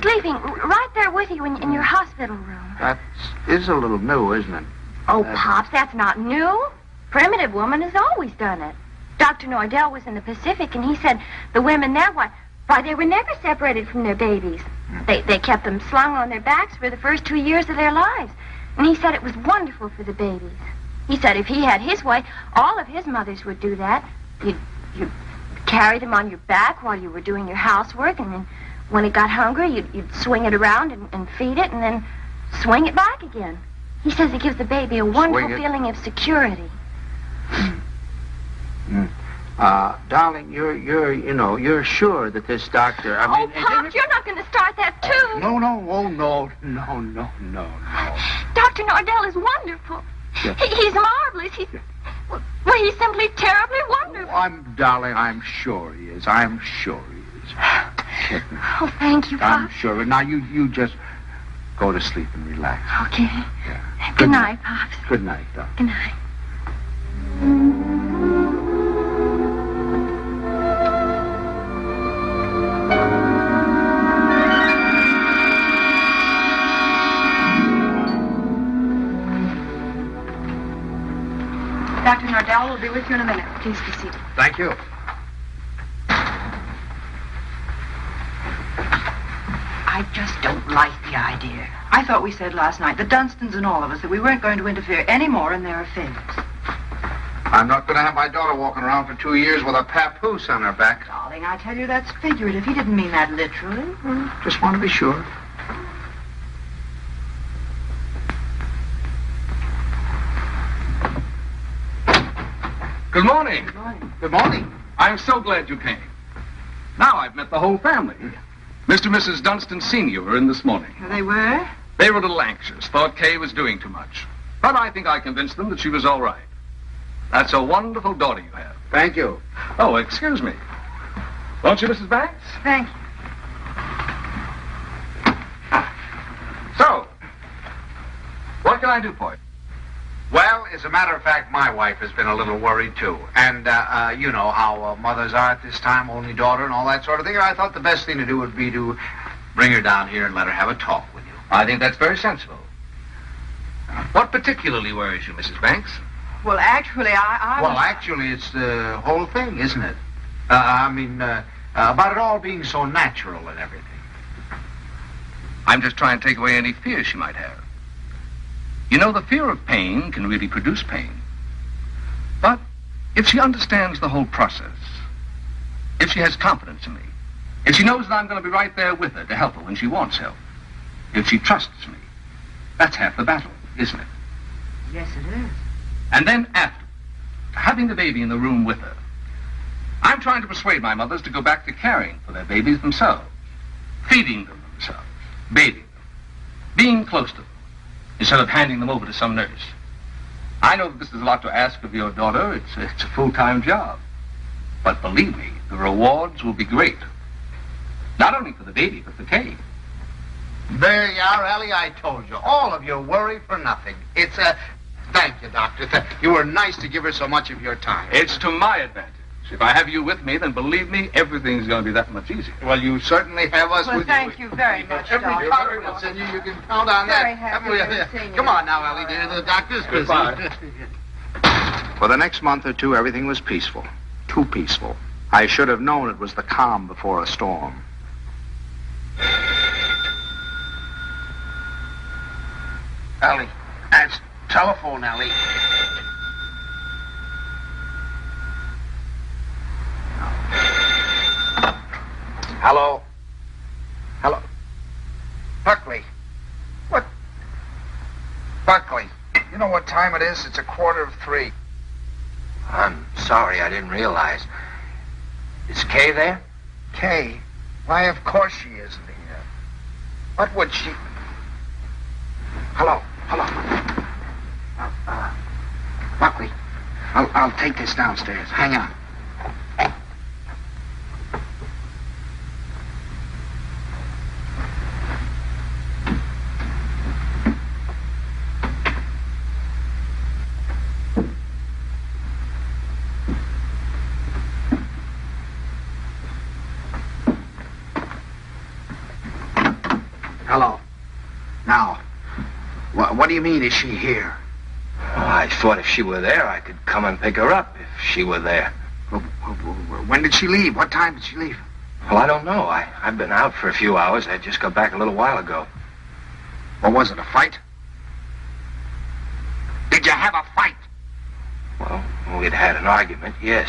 Speaker 6: Sleeping right there with you in your hospital room.
Speaker 1: That is a little new, isn't it?
Speaker 6: Oh, Pops, that's not new. Primitive woman has always done it. Dr. Nordell was in the Pacific, and he said the women there, why, they were never separated from their babies. They kept them slung on their backs for the first 2 years of their lives. And he said it was wonderful for the babies. He said if he had his way, all of his mothers would do that. You'd carry them on your back while you were doing your housework, and then when it got hungry, you'd swing it around and feed it, and then swing it back again. He says it gives the baby a wonderful feeling of security.
Speaker 1: Darling, you're sure that this doctor,
Speaker 6: Oh, Pops, you're not going to start that, too.
Speaker 1: No.
Speaker 6: Dr. Nordell is wonderful.
Speaker 1: Yeah.
Speaker 6: He's marvelous. He's simply terribly wonderful.
Speaker 1: I'm sure he is. I'm sure he is. Kitten.
Speaker 6: Oh, thank you,
Speaker 1: I'm
Speaker 6: Pops.
Speaker 1: sure. Now, you just go to sleep and relax.
Speaker 6: Okay.
Speaker 1: Yeah.
Speaker 6: Good night, Pops.
Speaker 1: Good night, darling.
Speaker 6: Good night.
Speaker 2: Dr. Nordell will be with you in a minute. Please be seated.
Speaker 1: Thank you.
Speaker 2: I just don't like the idea. I thought we said last night, the Dunstans and all of us, that we weren't going to interfere any more in their affairs.
Speaker 1: I'm not going to have my daughter walking around for 2 years with a papoose on her back.
Speaker 2: Darling, I tell you, that's figurative. He didn't mean that literally.
Speaker 1: Just want to be sure.
Speaker 7: Good morning.
Speaker 2: Good morning.
Speaker 1: Good morning.
Speaker 7: I'm so glad you came. Now I've met the whole family. Mr. and Mrs. Dunstan Sr. were in this morning.
Speaker 2: They were?
Speaker 7: They were a little anxious, thought Kay was doing too much. But I think I convinced them that she was all right. That's a wonderful daughter you have.
Speaker 1: Thank you.
Speaker 7: Oh, excuse me. Won't you, Mrs. Banks?
Speaker 2: Thank you.
Speaker 7: So, what can I do for you?
Speaker 1: Well, as a matter of fact, my wife has been a little worried, too. And, you know how mothers are at this time, only daughter and all that sort of thing. I thought the best thing to do would be to bring her down here and let her have a talk with you.
Speaker 8: I think that's very sensible. What particularly worries you, Mrs. Banks?
Speaker 2: Well, actually, I
Speaker 1: Well,
Speaker 2: was...
Speaker 1: actually, it's the whole thing, isn't it? About it all being so natural and everything.
Speaker 8: I'm just trying to take away any fear she might have. You know, the fear of pain can really produce pain. But if she understands the whole process, if she has confidence in me, if she knows that I'm going to be right there with her to help her when she wants help, if she trusts me, that's half the battle, isn't it?
Speaker 2: Yes, it is.
Speaker 8: And then after, having the baby in the room with her, I'm trying to persuade my mothers to go back to caring for their babies themselves, feeding them themselves, bathing them, being close to them, instead of handing them over to some nurse. I know that this is a lot to ask of your daughter. It's a full-time job. But believe me, the rewards will be great. Not only for the baby, but for Kay.
Speaker 1: There you are, Ellie. I told you. All of you worry for nothing. It's a... Thank you, Doctor. You were nice to give her so much of your time.
Speaker 7: It's to my advantage. If I have you with me, then believe me, everything's going to be that much easier.
Speaker 1: Well, you certainly have us
Speaker 2: Well,
Speaker 1: with
Speaker 2: thank you very much,
Speaker 1: Every
Speaker 2: Doctor.
Speaker 1: confidence in you can count on
Speaker 2: Very
Speaker 1: that.
Speaker 2: happy to see you.
Speaker 1: Come on now, Ellie, dear. The doctor's busy.
Speaker 7: Goodbye.
Speaker 1: For the next month or two, everything was peaceful. Too peaceful. I should have known it was the calm before a storm. Ellie, that's telephone, Ellie. Hello? Hello? Buckley. What? Buckley, you know what time it is? It's 2:45.
Speaker 8: I'm sorry, I didn't realize. Is Kay there?
Speaker 1: Kay? Why, of course she isn't here. What would she... Hello? Buckley, I'll take this downstairs. Hang on. Hello. Now, what do you mean, is she here?
Speaker 8: Oh, I thought if she were there, I could come and pick her up if she were there.
Speaker 1: When did she leave? What time did she leave?
Speaker 8: Well, I don't know. I've been out for a few hours. I just got back a little while ago.
Speaker 1: What was it, a fight? Did you have a fight?
Speaker 8: Well, we'd had an argument, yes.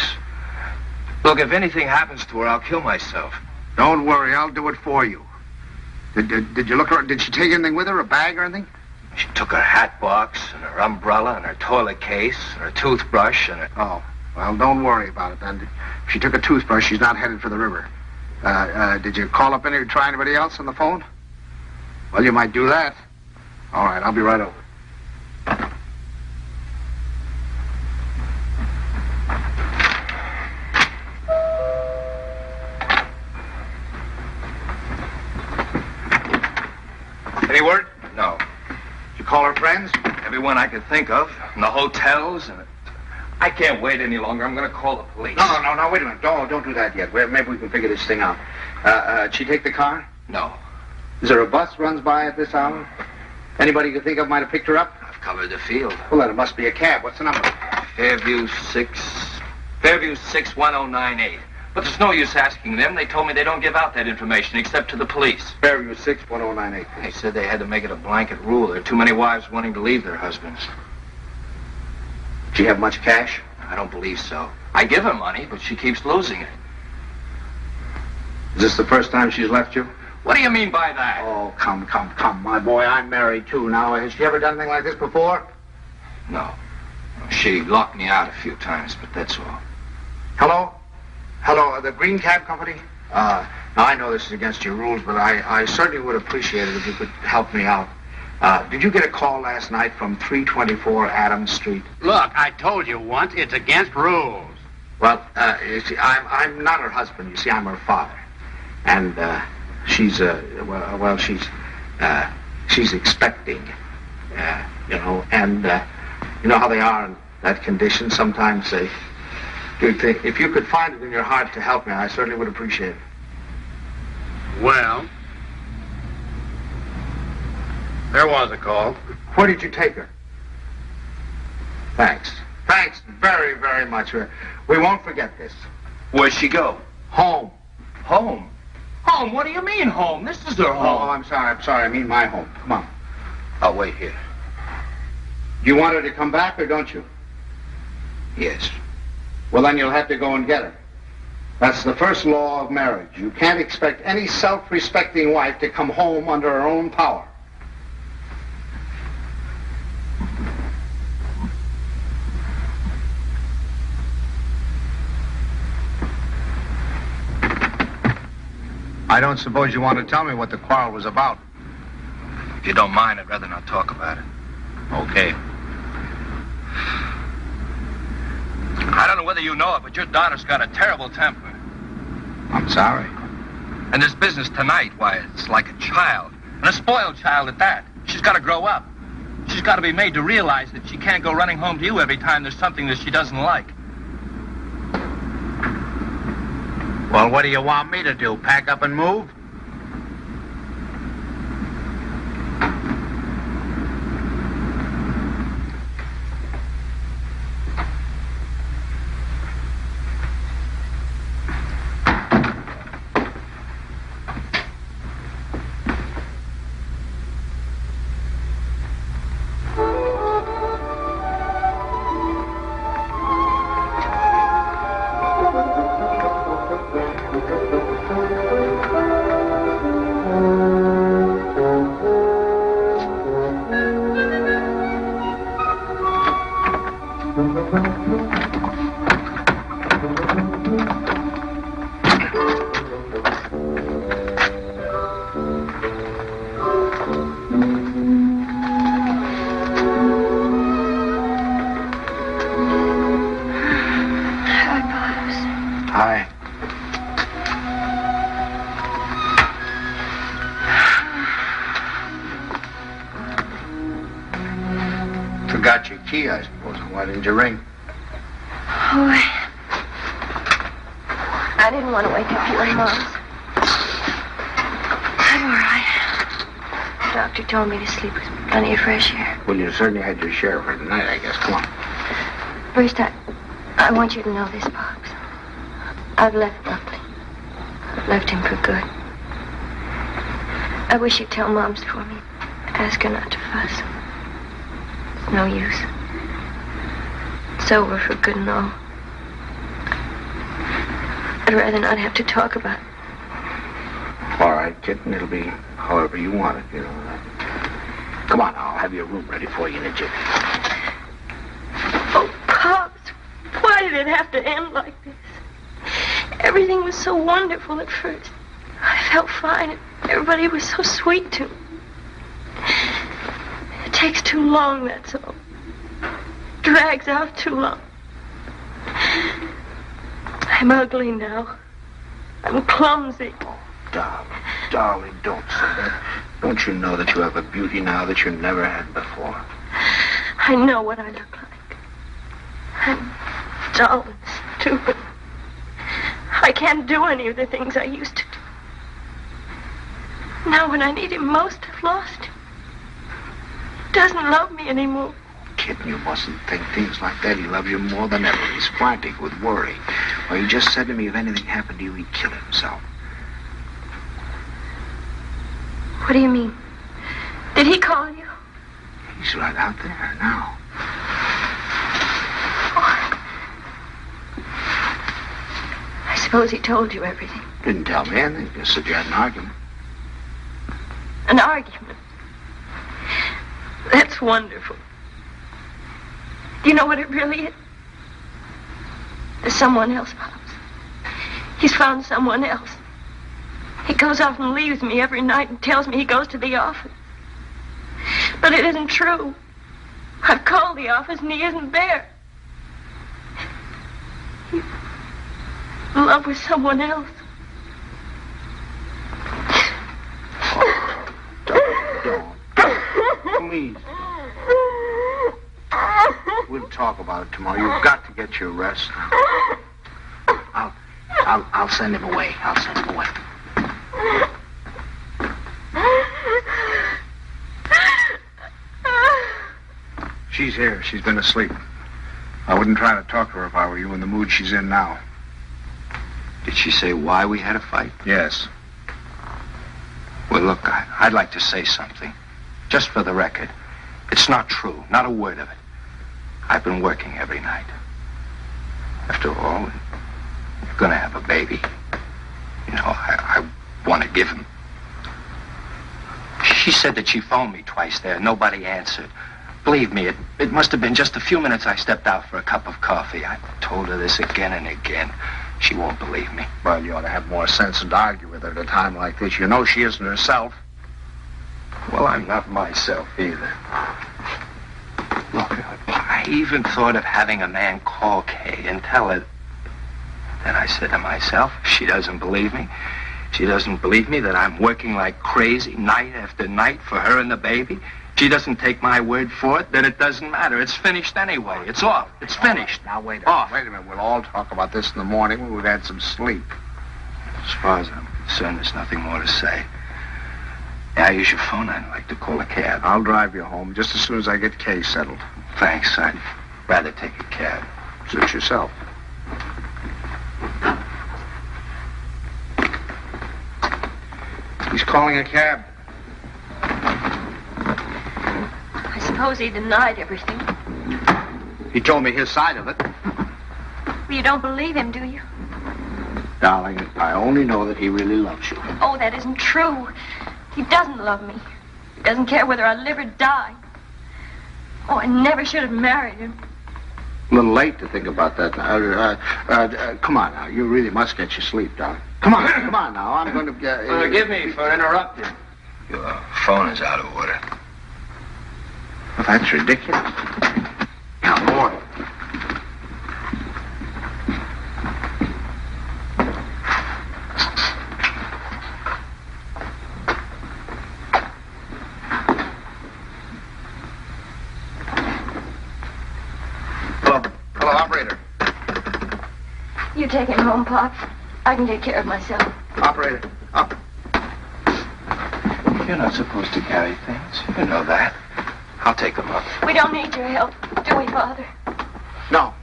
Speaker 8: Look, if anything happens to her, I'll kill myself.
Speaker 1: Don't worry, I'll do it for you. Did you look her? Did she take anything with her, a bag or anything?
Speaker 8: She took her hat box and her umbrella and her toilet case and her toothbrush and her...
Speaker 1: Oh, well, don't worry about it then. If she took a toothbrush, she's not headed for the river. Did you call up try anybody else on the phone? Well, you might do that. All right, I'll be right over.
Speaker 8: Any word? No.
Speaker 1: Did you call her friends?
Speaker 8: Everyone I could think of. And the hotels and... I can't wait any longer. I'm going to call the police.
Speaker 1: No, wait a minute. Don't do that yet. Maybe we can figure this thing out. Did she take the car?
Speaker 8: No.
Speaker 1: Is there a bus runs by at this hour? Anybody you can think of might have picked her up?
Speaker 8: I've covered the field.
Speaker 1: Well, then it must be a cab. What's the number?
Speaker 8: Fairview 61098. But there's no use asking them. They told me they don't give out that information except to the police.
Speaker 1: Fairview 61098.
Speaker 8: They said they had to make it a blanket rule. There are too many wives wanting to leave their husbands.
Speaker 1: Did she have much cash?
Speaker 8: I don't believe so. I give her money, but she keeps losing it.
Speaker 1: Is this the first time she's left you?
Speaker 8: What do you mean by that?
Speaker 1: Oh, come, my boy. I'm married, too. Now, has she ever done anything like this before?
Speaker 8: No. She locked me out a few times, but that's all.
Speaker 1: Hello, the Green Cab Company? Now, I know this is against your rules, but I certainly would appreciate it if you could help me out. Did you get a call last night from 324 Adams Street?
Speaker 9: Look, I told you once, it's against rules.
Speaker 1: Well, you see, I'm not her husband. You see, I'm her father. And she's expecting, and you know how they are in that condition. Sometimes they do things. If you could find it in your heart to help me, I certainly would appreciate it.
Speaker 9: Well, there was a call.
Speaker 1: Where did you take her? Thanks. Thanks very, very much. We won't forget this.
Speaker 8: Where'd she go?
Speaker 1: Home.
Speaker 8: Home? Home? What do you mean home? This is her home.
Speaker 1: Oh, I'm sorry. I mean my home. Come on.
Speaker 8: I'll wait here.
Speaker 1: Do you want her to come back or don't you?
Speaker 8: Yes.
Speaker 1: Well, then you'll have to go and get her. That's the first law of marriage. You can't expect any self-respecting wife to come home under her own power. I don't suppose you want to tell me what the quarrel was about.
Speaker 8: If you don't mind, I'd rather not talk about it.
Speaker 1: Okay.
Speaker 8: I don't know whether you know it, but your daughter's got a terrible temper.
Speaker 1: I'm sorry.
Speaker 8: And this business tonight, why, it's like a child. And a spoiled child at that. She's got to grow up. She's got to be made to realize that she can't go running home to you every time there's something that she doesn't like.
Speaker 1: Well, what do you want me to do? Pack up and move? Forgot your key, I suppose. Why didn't you ring?
Speaker 6: Oh, I didn't want to wake up you and Mom's. I'm all right. The doctor told me to sleep with plenty of fresh air.
Speaker 1: Well, you certainly had your share for tonight, I guess. Come on.
Speaker 6: First, I want you to know this box. I've left Buckley. I've left him for good. I wish you'd tell Mom's for me. Ask her not to fuss. It's no use. It's over for good and all. I'd rather not have to talk about it.
Speaker 1: All right, kitten. It'll be however you want it, you know. Come on, I'll have your room ready for you in a jiffy.
Speaker 6: Oh, Pops, why did it have to end like this? Everything was so wonderful at first. I felt fine, and everybody was so sweet to me. It takes too long, that's all. Drags out too long. I'm ugly now. I'm clumsy.
Speaker 1: Oh, darling, don't say that. Don't you know that you have a beauty now that you never had before?
Speaker 6: I know what I look like. I'm dull and stupid. I can't do any of the things I used to do. Now when I need him most, I've lost him. He doesn't love me anymore.
Speaker 1: Kitten, you mustn't think things like that. He loves you more than ever. He's frantic with worry. Well, he just said to me if anything happened to you, he'd kill himself.
Speaker 6: What do you mean? Did he call you?
Speaker 1: He's right out there now.
Speaker 6: I suppose he told you everything.
Speaker 1: Didn't tell me anything. Just said you had an argument.
Speaker 6: An argument? That's wonderful. Do you know what it really is? There's someone else, Pops. He's found someone else. He goes off and leaves me every night and tells me he goes to the office. But it isn't true. I've called the office and he isn't there. He's in love with someone else.
Speaker 5: Don't. Please. We'll talk about it tomorrow. You've got to get your rest. I'll send him away. I'll send him away.
Speaker 1: She's here. She's been asleep. I wouldn't try to talk to her if I were you in the mood she's in now.
Speaker 10: Did she say why we had a fight?
Speaker 1: Yes.
Speaker 10: Well, look, I'd like to say something. Just for the record. It's not true. Not a word of it. I've been working every night. After all, you're going to have a baby. You know, I want to give him. She said that she phoned me twice there. Nobody answered. Believe me, it must have been just a few minutes I stepped out for a cup of coffee. I told her this again and again. She won't believe me.
Speaker 1: Well, you ought to have more sense than to argue with her at a time like this. You know she isn't herself.
Speaker 10: Well, I'm not myself either. Look, I even thought of having a man call Kay and tell her. Then I said to myself, if she doesn't believe me, she doesn't believe me that I'm working like crazy night after night for her and the baby. She doesn't take my word for it, then it doesn't matter. It's finished anyway. It's off. It's finished.
Speaker 1: Now, wait a minute. We'll all talk about this in the morning when we've had some sleep.
Speaker 10: As far as I'm concerned, there's nothing more to say. Yeah, use your phone. I'd like to call a cab.
Speaker 1: I'll drive you home just as soon as I get Kay settled.
Speaker 10: Thanks. I'd rather take a cab.
Speaker 1: Suit yourself. He's calling a cab.
Speaker 6: I suppose he denied everything.
Speaker 1: He told me his side of it.
Speaker 6: Well, you don't believe him, do you?
Speaker 1: Darling, I only know that he really loves you.
Speaker 6: Oh, that isn't true. He doesn't love me. He doesn't care whether I live or die. Oh, I never should have married him.
Speaker 1: A little late to think about that now. Come on now. You really must get your sleep, darling. Come on now. I'm going to get...
Speaker 10: Forgive me for interrupting. Your phone is out of order.
Speaker 1: Well, that's ridiculous. Now, boy. Hello, operator.
Speaker 6: You take him home, Pop. I can take care of myself.
Speaker 1: Operator, up.
Speaker 10: You're not supposed to carry things. You know that. I'll take them up.
Speaker 6: We don't need your help, do we, Father?
Speaker 1: No.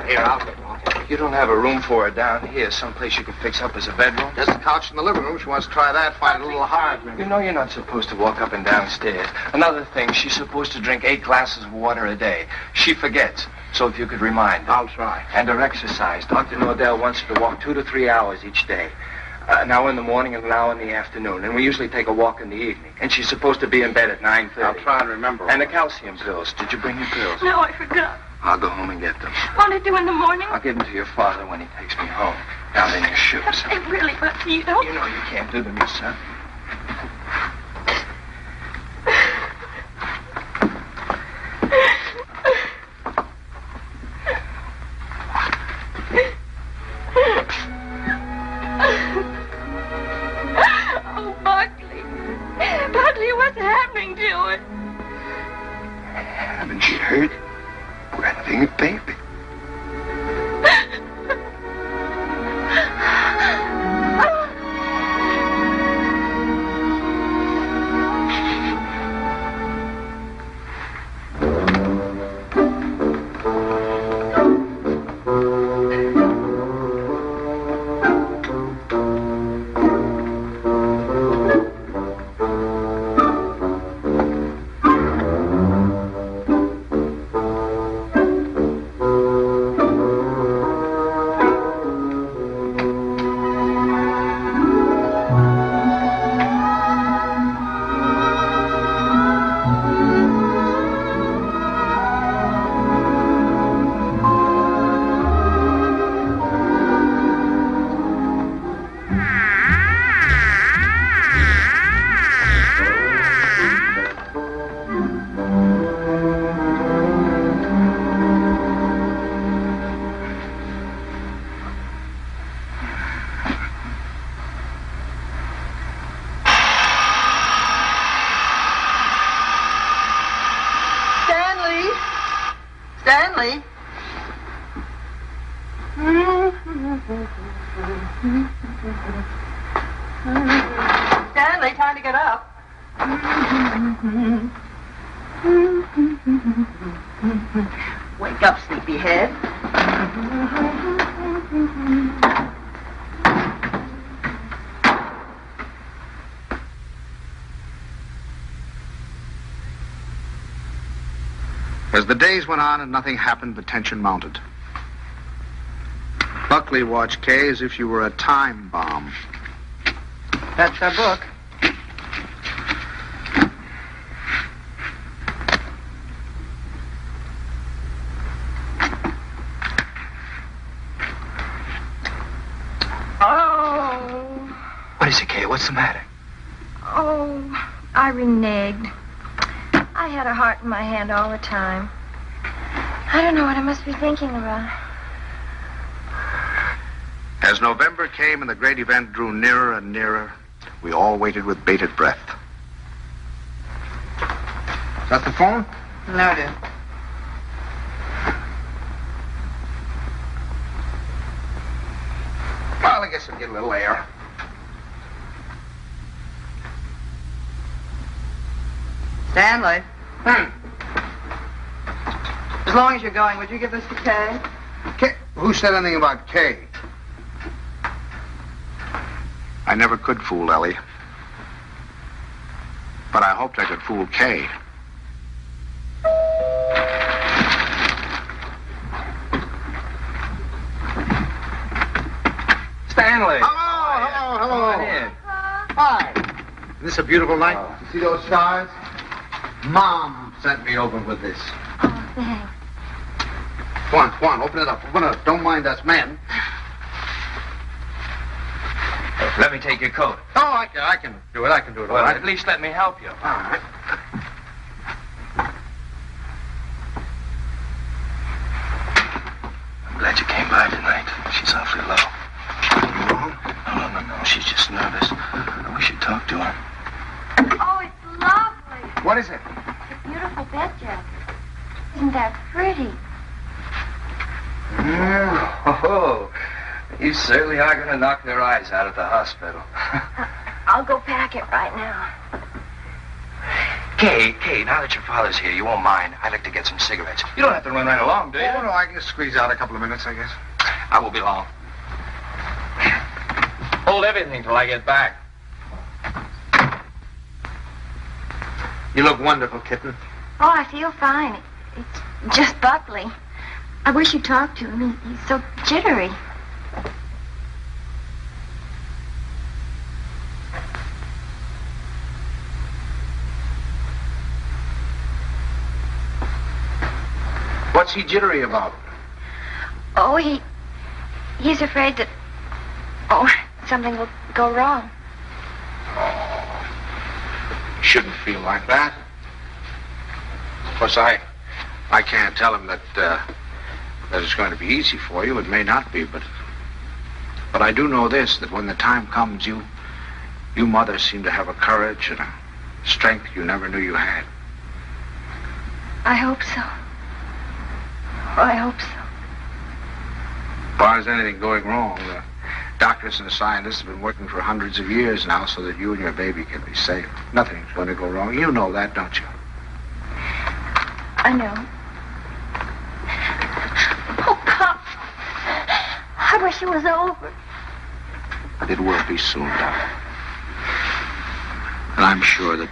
Speaker 1: Here, I'll get one.
Speaker 10: You don't have a room for her down here, someplace you can fix up as a bedroom?
Speaker 1: There's a couch in the living room. She wants to try that. Find it a little hard, maybe.
Speaker 10: You know you're not supposed to walk up and down stairs. Another thing, she's supposed to drink 8 glasses of water a day. She forgets. So if you could remind her.
Speaker 1: I'll try.
Speaker 10: And her exercise. Dr. Nordell wants her to walk 2 to 3 hours each day. An hour in the morning and an hour in the afternoon. And we usually take a walk in the evening. And she's supposed to be in bed at 9:30.
Speaker 1: I'll try and remember.
Speaker 10: And the calcium pills. Did you bring your pills?
Speaker 6: No, I forgot.
Speaker 10: I'll go home and get them.
Speaker 6: Won't it do in the morning?
Speaker 10: I'll give them to your father when he takes me home. Down in your shoes.
Speaker 6: They really, but you don't.
Speaker 10: You know you can't do them yourself.
Speaker 6: Oh, Buckley. Buckley, what's happening to it?
Speaker 10: Haven't you heard? We're having a baby.
Speaker 2: Stanley, time to get up. Wake up, sleepyhead.
Speaker 1: As the days went on and nothing happened, the tension mounted. Buckley watched Kay as if she were a time bomb.
Speaker 2: That's our book.
Speaker 6: Oh.
Speaker 10: What is it, Kay? What's the matter?
Speaker 6: Oh, I reneged. I had a heart in my hand all the time. I don't know what I must be thinking about.
Speaker 1: As November came and the great event drew nearer and nearer, we all waited with bated breath. Is that the phone?
Speaker 2: No, dear.
Speaker 1: Well, I guess I'll get a little air.
Speaker 2: Stanley. As long as you're going, would you give this to Kay?
Speaker 1: Kay? Who said anything about Kay? I never could fool Ellie. But I hoped I could fool Kay.
Speaker 10: Stanley.
Speaker 1: Hello.
Speaker 10: Come on in.
Speaker 1: Hi. Isn't this a beautiful night? You see those stars? Mom sent me over with this.
Speaker 6: Oh, thanks.
Speaker 1: Come on, open it up. Don't mind us men.
Speaker 10: Let me take your coat.
Speaker 1: Oh, I can do it. I can do it all
Speaker 10: Well,
Speaker 1: right.
Speaker 10: at least let me help you.
Speaker 1: All right.
Speaker 10: I'm glad you came by tonight. She's awfully low. No. She's just nervous. I wish you'd talk to her.
Speaker 6: Oh, it's lovely.
Speaker 1: What is it?
Speaker 6: It's a beautiful bed jacket. Isn't that pretty?
Speaker 10: Oh, you certainly are going to knock their eyes out at the hospital.
Speaker 6: I'll go pack it right now.
Speaker 10: Kay, now that your father's here, you won't mind. I'd like to get some cigarettes. You don't have to run right along, do you?
Speaker 1: Oh, no, I can just squeeze out a couple of minutes, I guess.
Speaker 10: I won't be long. Hold everything till I get back.
Speaker 1: You look wonderful, kitten.
Speaker 6: Oh, I feel fine. It's just Buckley. I wish you'd talk to him. He's so jittery.
Speaker 1: What's he jittery about?
Speaker 6: Oh, he's afraid that... Oh, something will go wrong.
Speaker 1: Oh, shouldn't feel like that. Of course, I can't tell him that it's going to be easy for you. It may not be, but I do know this, that when the time comes, you mothers seem to have a courage and a strength you never knew you had.
Speaker 6: I hope so. Oh, I hope so.
Speaker 1: As far as anything going wrong, the doctors and the scientists have been working for hundreds of years now so that you and your baby can be safe. Nothing's going to go wrong. You know that, don't you?
Speaker 6: I know. Oh, Pop. I wish it was over.
Speaker 1: It will be soon, darling. And I'm sure that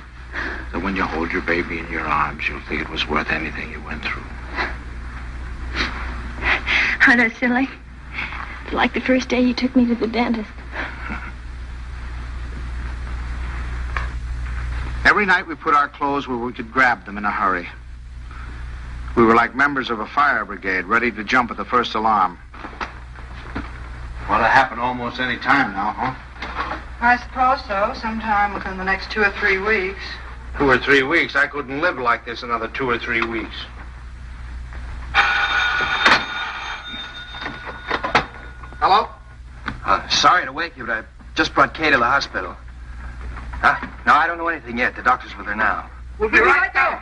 Speaker 1: when you hold your baby in your arms, you'll think it was worth anything you went through.
Speaker 6: Aren't I silly? Like the first day you took me to the dentist.
Speaker 1: Every night we put our clothes where we could grab them in a hurry. We were like members of a fire brigade, ready to jump at the first alarm. Well, it happen almost any time now, huh?
Speaker 2: I suppose so. Sometime within the next 2 or 3 weeks.
Speaker 1: 2 or 3 weeks? I couldn't live like this another 2 or 3 weeks. Hello?
Speaker 10: Sorry to wake you, but I just brought Kay to the hospital. Huh? No, I don't know anything yet. The doctor's with her now.
Speaker 1: We'll be right there.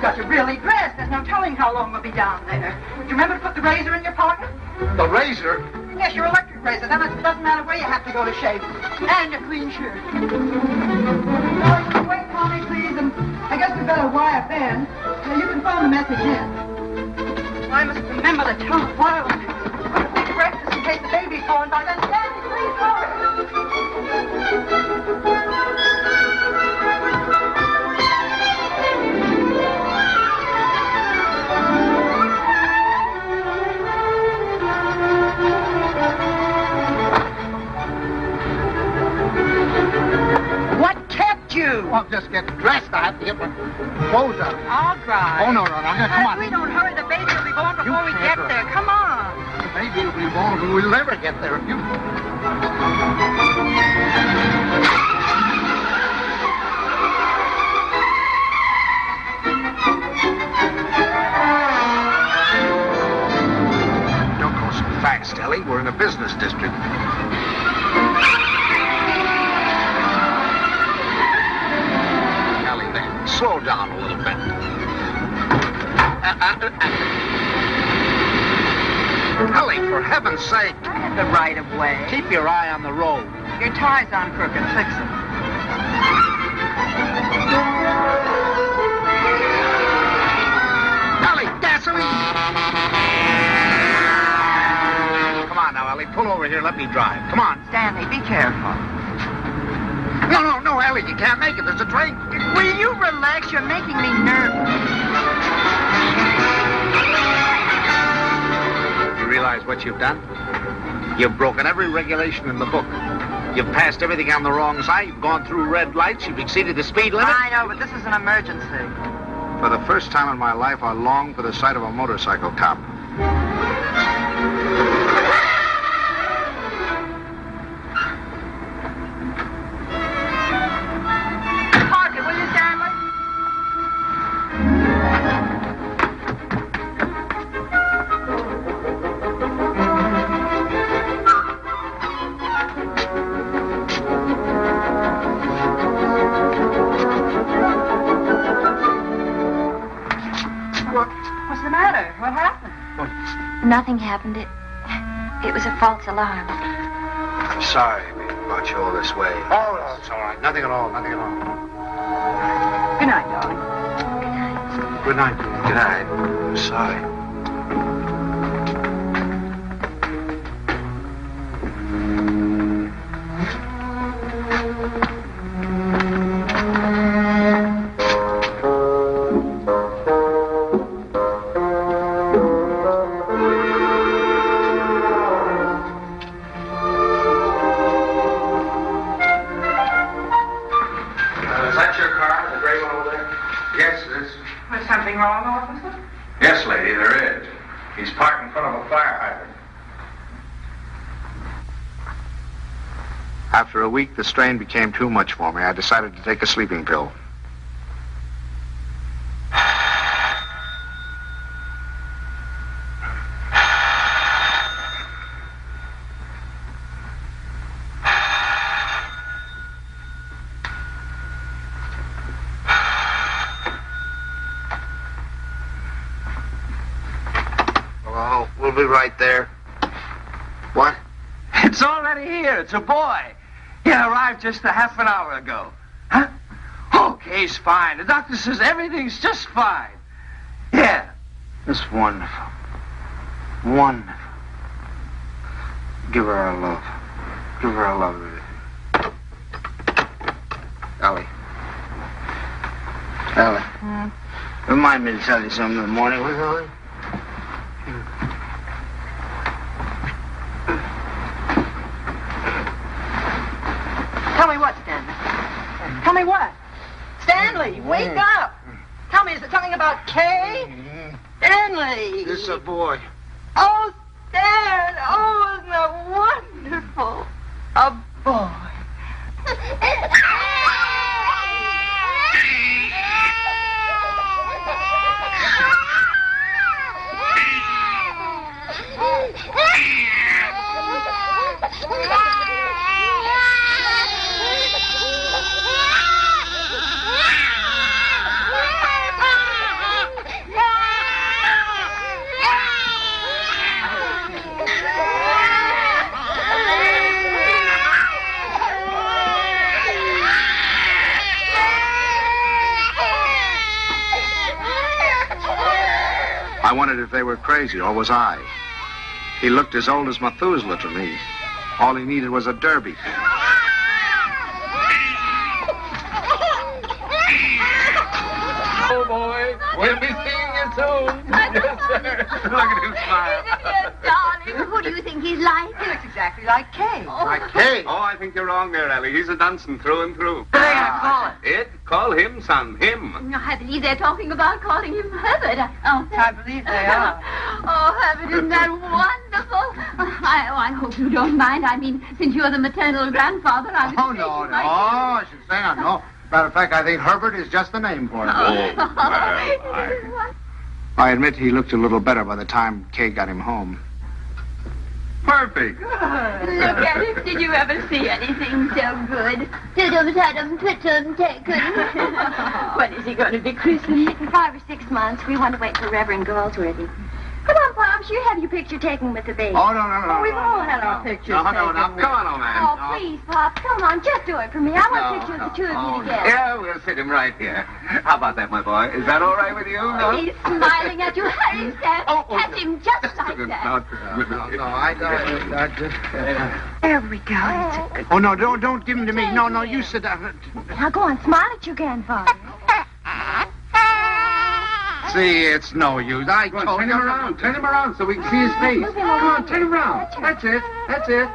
Speaker 2: got to really dress. There's no telling how long we'll be down there. Do you remember to put the razor in your pocket?
Speaker 5: The razor?
Speaker 2: Yes, your electric razor. Then it doesn't matter where you have to go to shave. And a clean shirt. Wait, Tommy, please. And I guess we better wire Ben. Now, you can phone the message in. I must remember to tell the file. Big breakfast in case the baby's born by then. Stanley, please hurry.
Speaker 5: Well, just get dressed. I have to get my clothes out.
Speaker 2: All right.
Speaker 5: Oh, no. Come on.
Speaker 2: We don't hurry. The baby will be born before we get there. Come on.
Speaker 5: The baby will be born, but we'll never get there. You...
Speaker 1: Don't go so fast, Ellie. We're in a business district. Slow down a little bit. Ellie, for heaven's sake.
Speaker 2: I have the right of way.
Speaker 5: Keep your eye on the road.
Speaker 2: Your tie's on crooked. Fix it.
Speaker 5: Ellie, gasoline! Come on now, Ellie. Pull over here. Let me drive. Come on.
Speaker 2: Stanley, be careful.
Speaker 5: No, Ellie. You can't make it. There's a train.
Speaker 2: Will you relax? You're making me nervous.
Speaker 5: You realize what you've done? You've broken every regulation in the book. You've passed everything on the wrong side. You've gone through red lights. You've exceeded the speed limit.
Speaker 2: I know, but this is an emergency.
Speaker 1: For the first time in my life, I long for the sight of a motorcycle cop.
Speaker 6: Nothing happened. It was a false alarm.
Speaker 10: I'm sorry we brought you all this way.
Speaker 5: Oh, no, it's all right. Nothing at all.
Speaker 2: Good night, darling.
Speaker 10: Good night. Good night. I'm sorry.
Speaker 8: Yes, lady, there is. He's parked in front of a fire hydrant.
Speaker 1: After a week, the strain became too much for me. I decided to take a sleeping pill. We'll be right there. What?
Speaker 10: It's already here. It's a boy. He arrived just a half an hour ago. Huh? Okay, he's fine. The doctor says everything's just fine. Yeah.
Speaker 1: It's wonderful. Wonderful. Give her our love. Give her our love. Ellie. Remind me to tell you something in the morning, will you, Ellie?
Speaker 2: Tell me what, Stanley? Tell me what? Stanley, wake up! Tell me, is it something about Kay? Stanley!
Speaker 1: This is a boy.
Speaker 2: Oh, Stan! Oh, isn't that wonderful? A boy.
Speaker 1: I wondered if they were crazy, or was I? He looked as old as Methuselah to me. All he needed was a derby.
Speaker 7: Oh, boy. We'll be seeing you soon. Yes, sir. Look at him smile.
Speaker 3: Darling, who do you think he's like?
Speaker 2: He looks exactly like Kay.
Speaker 1: Like Kay.
Speaker 4: Oh, I think you're wrong there, Ellie. He's a Dunson through and through.
Speaker 2: What are they going to call it?
Speaker 4: It? Call him, son. Him.
Speaker 3: I believe they're talking about calling him Herbert. Oh,
Speaker 2: I believe they are.
Speaker 3: Oh, Herbert, isn't that wonderful? I hope you don't mind. I mean, since you're the maternal grandfather, I was
Speaker 5: Oh, no, no. I should say no. Matter of fact, I think Herbert is just the name for him. I admit he looked a little better by the time Kay got him home.
Speaker 4: Perfect.
Speaker 3: Look at him. Did you ever see anything so good? Tudum, twitum, taken. When is he going to be christened?
Speaker 6: In 5 or 6 months, we want to wait for Reverend Galsworthy. Come on, Pops, you have your picture taken with the baby.
Speaker 5: Oh, no.
Speaker 2: We've all had our pictures
Speaker 5: No,
Speaker 2: taken.
Speaker 4: Come on, old man.
Speaker 6: Oh, please, Pops, come on, just do it for me. I want a picture of the two of you together.
Speaker 4: Yeah, we'll sit him right here. How about that, my boy? Is that all right with you? No?
Speaker 3: He's smiling at you. Hurry, Stan. Catch him just like that.
Speaker 5: I just...
Speaker 6: There we go. That's a good...
Speaker 5: Oh, no, don't give him to me. No, you sit down.
Speaker 6: Now go on, smile at your grandfather.
Speaker 5: See, it's no use. I
Speaker 4: Go on,
Speaker 5: told
Speaker 4: turn
Speaker 5: you.
Speaker 4: him around. Turn him around so we can see his face.
Speaker 6: Move him
Speaker 4: Come on,
Speaker 6: around.
Speaker 4: turn him around. That's it. That's it.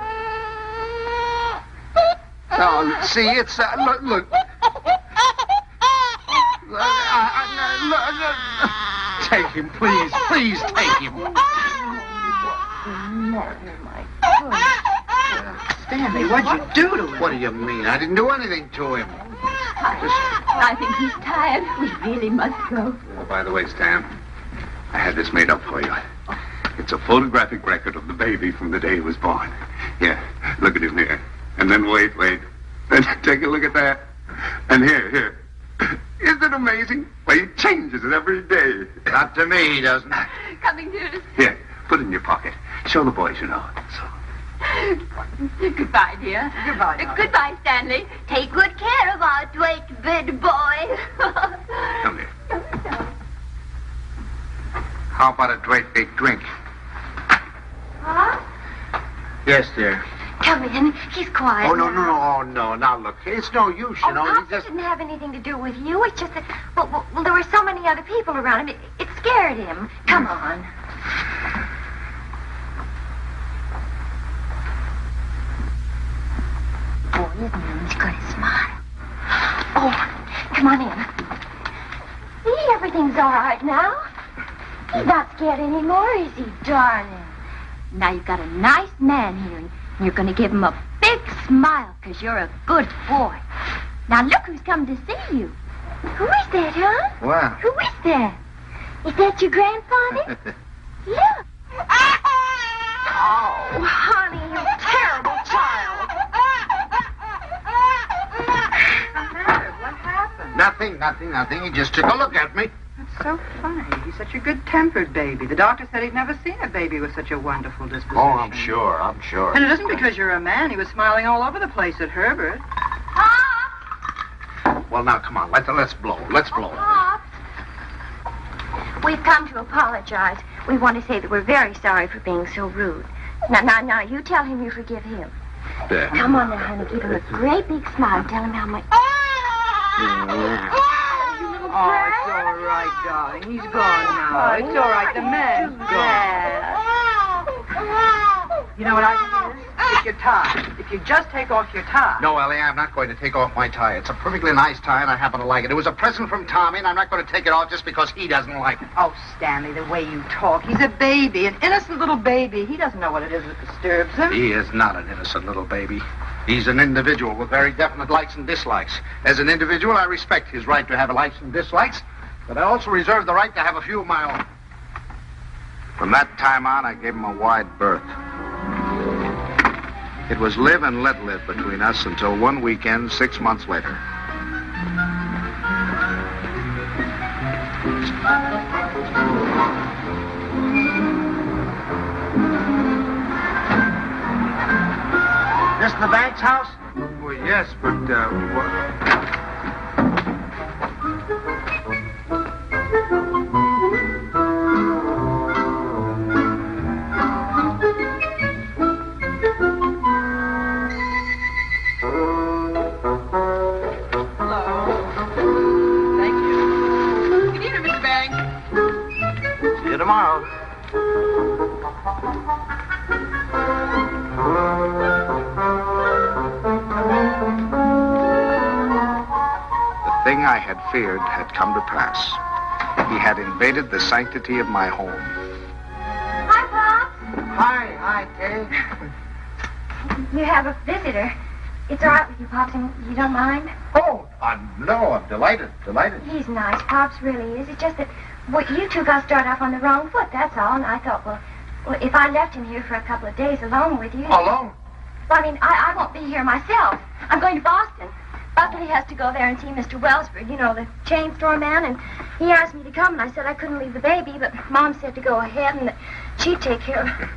Speaker 5: No, see, it's... look. Look. Take him, please. Please take him.
Speaker 2: Stanley, what'd you do to him?
Speaker 5: What do you mean? I didn't do anything to him.
Speaker 3: I think he's tired. We really must go.
Speaker 4: Oh, by the way, Stan, I had this made up for you. It's a photographic record of the baby from the day he was born. Here, look at him here. And then wait. Then take a look at that. And here. Isn't it amazing? Well, he changes it every day.
Speaker 5: Not to me, he doesn't.
Speaker 3: Coming to us.
Speaker 4: Here, put it in your pocket. Show the boys you know it. So.
Speaker 3: Goodbye, dear.
Speaker 2: Goodbye.
Speaker 3: Goodbye, Stanley. Take good care of our Dwight bed boy.
Speaker 4: Come here.
Speaker 1: How about a great big drink?
Speaker 6: Huh?
Speaker 1: Yes, dear.
Speaker 6: Come in. He's quiet.
Speaker 5: Oh, no. Oh, no. Now, look, it's no use, you know.
Speaker 6: Pops, it didn't have anything to do with you. It's just that, well, there were so many other people around him. It scared him. Come on. Boy, isn't he? He's got a smile. Oh, come on in. See, everything's all right now. He's not scared anymore, is he, darling? Now you've got a nice man here, and you're going to give him a big smile, because you're a good boy. Now look who's come to see you. Who is that, huh?
Speaker 5: What?
Speaker 6: Who is that? Is that your grandfather? Look. Oh, honey, you terrible child.
Speaker 2: What happened?
Speaker 5: Nothing. He just took a look at me.
Speaker 2: That's so funny. He's such a good-tempered baby. The doctor said he'd never seen a baby with such a wonderful disposition.
Speaker 5: Oh, I'm sure.
Speaker 2: And it isn't because you're a man. He was smiling all over the place at Herbert.
Speaker 5: Well, now, come on. Let's blow.
Speaker 6: Pop. We've come to apologize. We want to say that we're very sorry for being so rude. Now, you tell him you forgive him.
Speaker 5: There.
Speaker 6: Come on now, honey. Give him a great big smile. Tell him how much...
Speaker 2: Oh, it's all right, darling. He's gone now. It's all right. The man's gone. You know what I think it is? It's your tie. If you just take off your tie.
Speaker 5: No, Ellie, I'm not going to take off my tie. It's a perfectly nice tie, and I happen to like it. It was a present from Tommy, and I'm not going to take it off just because he doesn't like it.
Speaker 2: Oh, Stanley, the way you talk. He's a baby, an innocent little baby. He doesn't know what it is that disturbs him.
Speaker 5: He is not an innocent little baby. He's an individual with very definite likes and dislikes. As an individual, I respect his right to have likes and dislikes, but I also reserve the right to have a few of my own. From that time on, I gave him a wide berth. It was live and let live between us until one weekend 6 months later. This the Banks house?
Speaker 1: Well, yes, but,
Speaker 2: tomorrow.
Speaker 1: The thing I had feared had come to pass. He had invaded the sanctity of my home.
Speaker 6: Hi, Pops.
Speaker 5: Hi, Kay.
Speaker 6: You have a visitor. It's all right with you, Pops, and you don't mind?
Speaker 5: Oh, no, I'm delighted.
Speaker 6: He's nice. Pops really is. It's just that you two got started off on the wrong foot, that's all. And I thought, well, if I left him here for a couple of days alone with you...
Speaker 5: Alone?
Speaker 6: Well, I mean, I won't be here myself. I'm going to Boston. Buckley has to go there and see Mr. Wellsford, you know, the chain store man, and he asked me to come, and I said I couldn't leave the baby, but Mom said to go ahead and that she'd take care of it.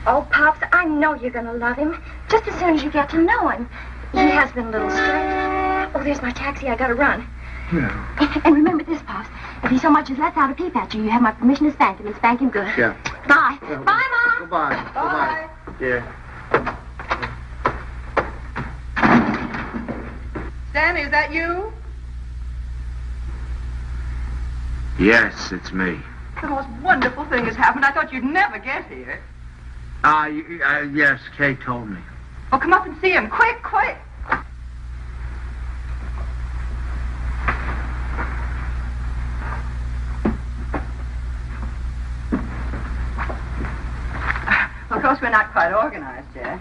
Speaker 6: Oh, Pops, I know you're going to love him, just as soon as you get to know him. He has been a little strange. Oh, there's my taxi. I got to run.
Speaker 1: Yeah.
Speaker 6: And remember this, Pops. If he so much as lets out a peep at you, you have my permission to spank him, and spank him good.
Speaker 1: Yeah.
Speaker 6: Bye. Bye, Mom.
Speaker 5: Goodbye.
Speaker 2: Bye.
Speaker 5: Yeah.
Speaker 2: Stanley, is that you?
Speaker 1: Yes, it's me.
Speaker 2: The most wonderful thing has happened. I thought you'd never get here.
Speaker 1: Yes, Kay told me.
Speaker 2: Well, come up and see him. Quick. Of course, we're not quite organized yet.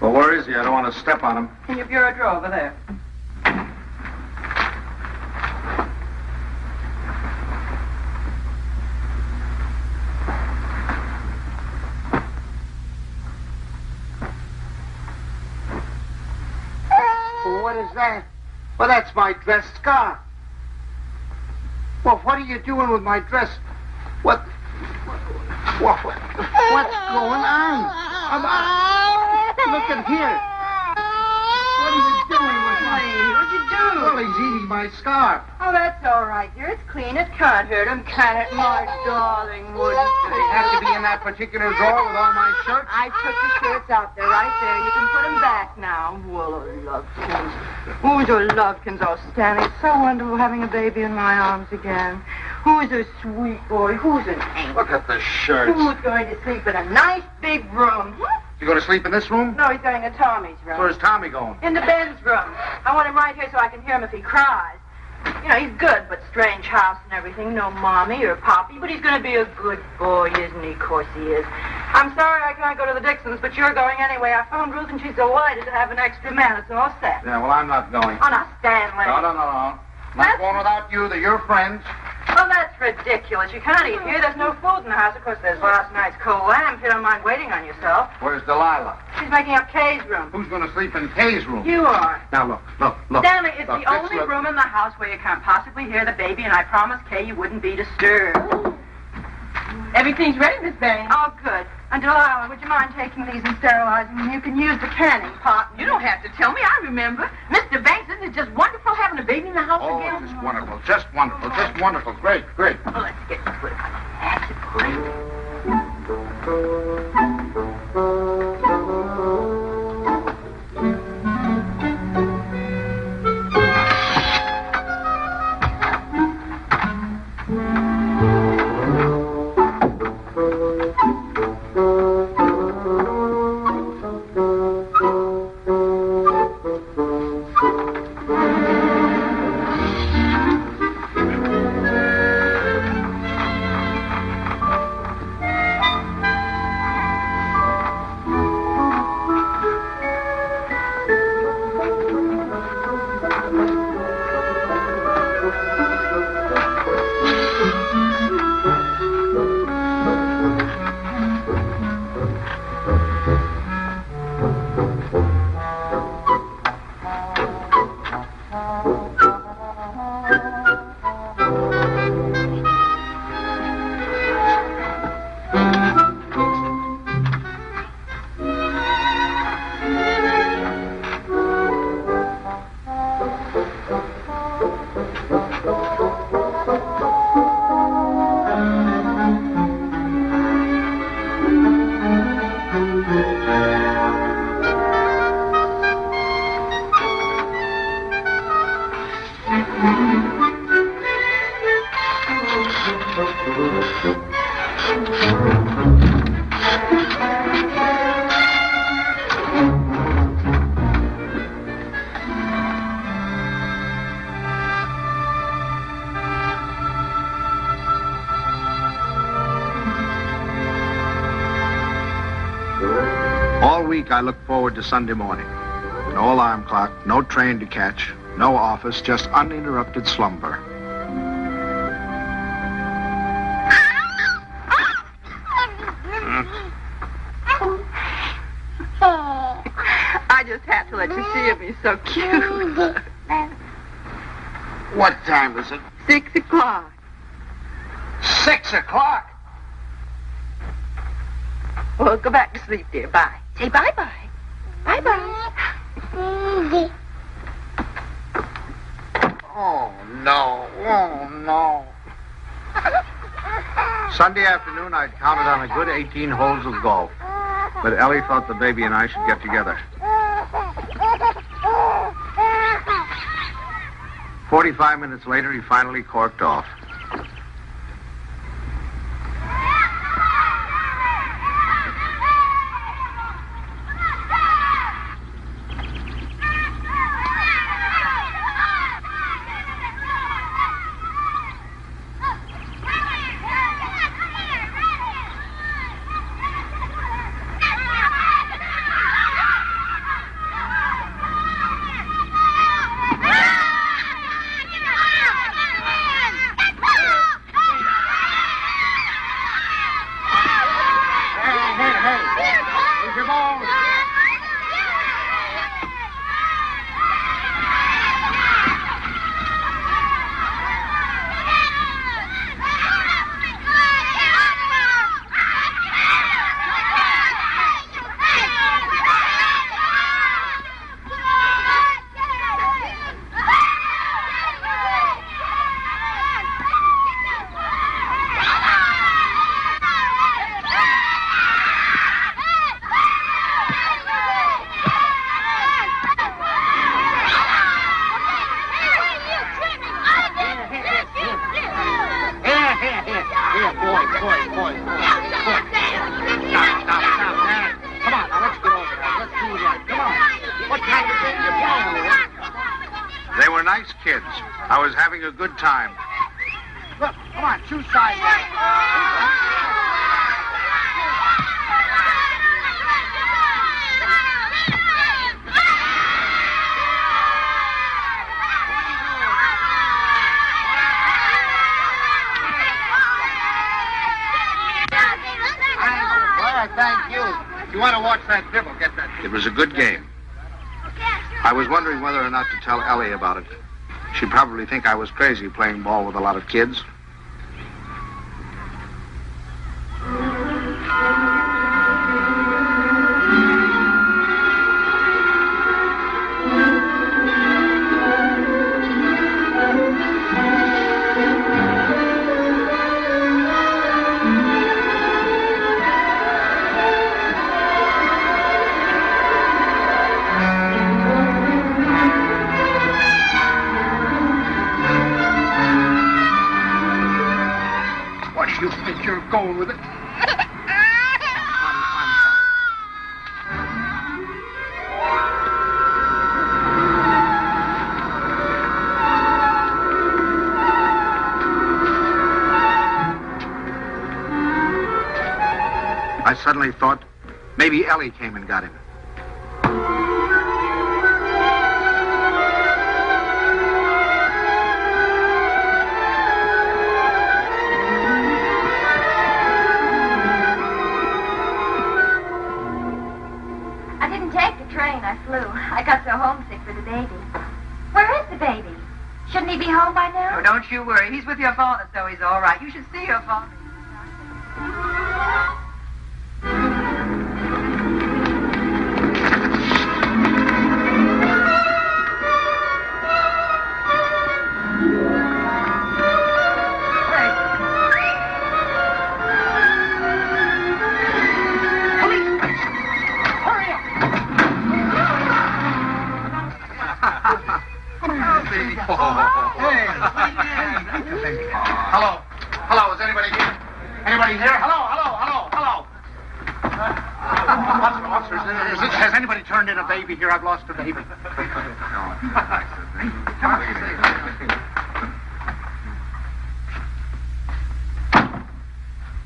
Speaker 5: Well, where is he? I don't want to step on him.
Speaker 2: In your bureau drawer over there.
Speaker 5: Well, what is that? Well, that's my dress scarf. Well, what are you doing with my dress? What's going on? Look at here. What are you doing with my...
Speaker 2: What'd you do?
Speaker 5: Well, he's eating my scarf.
Speaker 2: Oh, that's all right, dear. It's clean. It can't hurt him, can it, my darling? Wouldn't
Speaker 5: Does he have to be in that particular drawer with all my shirts?
Speaker 2: I took the shirts out there, right there. You can put them back now. Well, Lovetkins. Who's your Lovetkins? Oh, Stanley, it's so wonderful having a baby in my arms again. Who's a sweet boy? Who's an angel?
Speaker 5: Look at the shirts.
Speaker 2: Who's going to sleep in a nice big room?
Speaker 5: You going to sleep in this room?
Speaker 2: No, he's going to Tommy's room.
Speaker 5: Where's Tommy going?
Speaker 2: In the Ben's room. I want him right here so I can hear him if he cries. You know, he's good, but strange house and everything. No mommy or poppy, but he's going to be a good boy, isn't he? Of course he is. I'm sorry I can't go to the Dixons, but you're going anyway. I phoned Ruth and she's delighted to have an extra man. It's all set.
Speaker 5: Yeah, well, I'm not going.
Speaker 2: Oh, now, Stanley.
Speaker 5: No. Not going without you. They're your friends.
Speaker 2: Well, that's ridiculous. You can't eat here. There's no food in the house. Of course, there's last night's cold lamb. If you don't mind waiting on yourself.
Speaker 5: Where's Delilah?
Speaker 2: She's making up Kay's room.
Speaker 5: Who's going to sleep in Kay's room?
Speaker 2: You are.
Speaker 5: Now, look.
Speaker 2: Stanley, it's
Speaker 5: Look,
Speaker 2: the only
Speaker 5: look.
Speaker 2: room in the house where you can't possibly hear the baby, and I promised Kay you wouldn't be disturbed. Everything's ready, Miss Banks. Oh, good. And Delilah, would you mind taking these and sterilizing them? You can use the canning pot. You don't have to tell me. I remember. Mr. Banks, isn't it just wonderful having a baby in the house again?
Speaker 5: Just wonderful. Just wonderful. Great.
Speaker 2: Well, let's get to it. That's great.
Speaker 1: All week I look forward to Sunday morning. No alarm clock, no train to catch, no office, just uninterrupted slumber.
Speaker 2: I just have to let you see him. He's so cute.
Speaker 5: What time is it?
Speaker 2: 6 o'clock.
Speaker 5: 6 o'clock?
Speaker 2: Well, go back to sleep, dear. Bye. Say bye-bye. Bye-bye.
Speaker 5: Oh, no. Oh, no.
Speaker 1: Sunday afternoon, I'd counted on a good 18 holes of golf. But Ellie thought the baby and I should get together. 45 minutes later, he finally corked off. They were nice kids. I was having a good time.
Speaker 5: Look, come on, choose sides. Thank you. If you want to watch that dribble, get that.
Speaker 1: It was a good game. I was wondering whether or not to tell Ellie about it. She'd probably think I was crazy playing ball with a lot of kids.
Speaker 5: You think you're going with it?
Speaker 1: I suddenly thought maybe Ellie came and got him.
Speaker 6: I flew. I got so homesick for the baby. Where is the baby? Shouldn't he be home by now?
Speaker 2: Oh, don't you worry. He's with your father, so he's all right. You should see your father.
Speaker 5: Hello. Hello, is anybody here? Anybody here? Hello, Officers, has anybody turned in a baby here? I've lost a baby.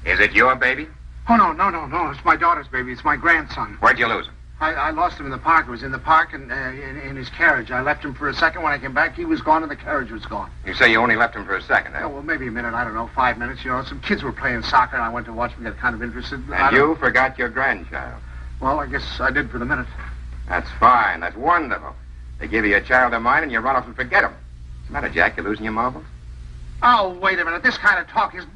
Speaker 1: Is it your baby?
Speaker 5: Oh, no. It's my daughter's baby. It's my grandson.
Speaker 1: Where'd you lose him?
Speaker 5: I lost him in the park. It was in the park and in his carriage. I left him for a second. When I came back, he was gone and the carriage was gone.
Speaker 1: You say you only left him for a second,
Speaker 5: Oh, well, maybe a minute. I don't know, 5 minutes. You know, some kids were playing soccer, and I went to watch them, get kind of interested.
Speaker 1: And you forgot your grandchild.
Speaker 5: Well, I guess I did for the minute.
Speaker 1: That's fine. That's wonderful. They give you a child of mine, and you run off and forget him. What's the matter, Jack? You losing your marbles?
Speaker 5: Oh, wait a minute. This kind of talk is...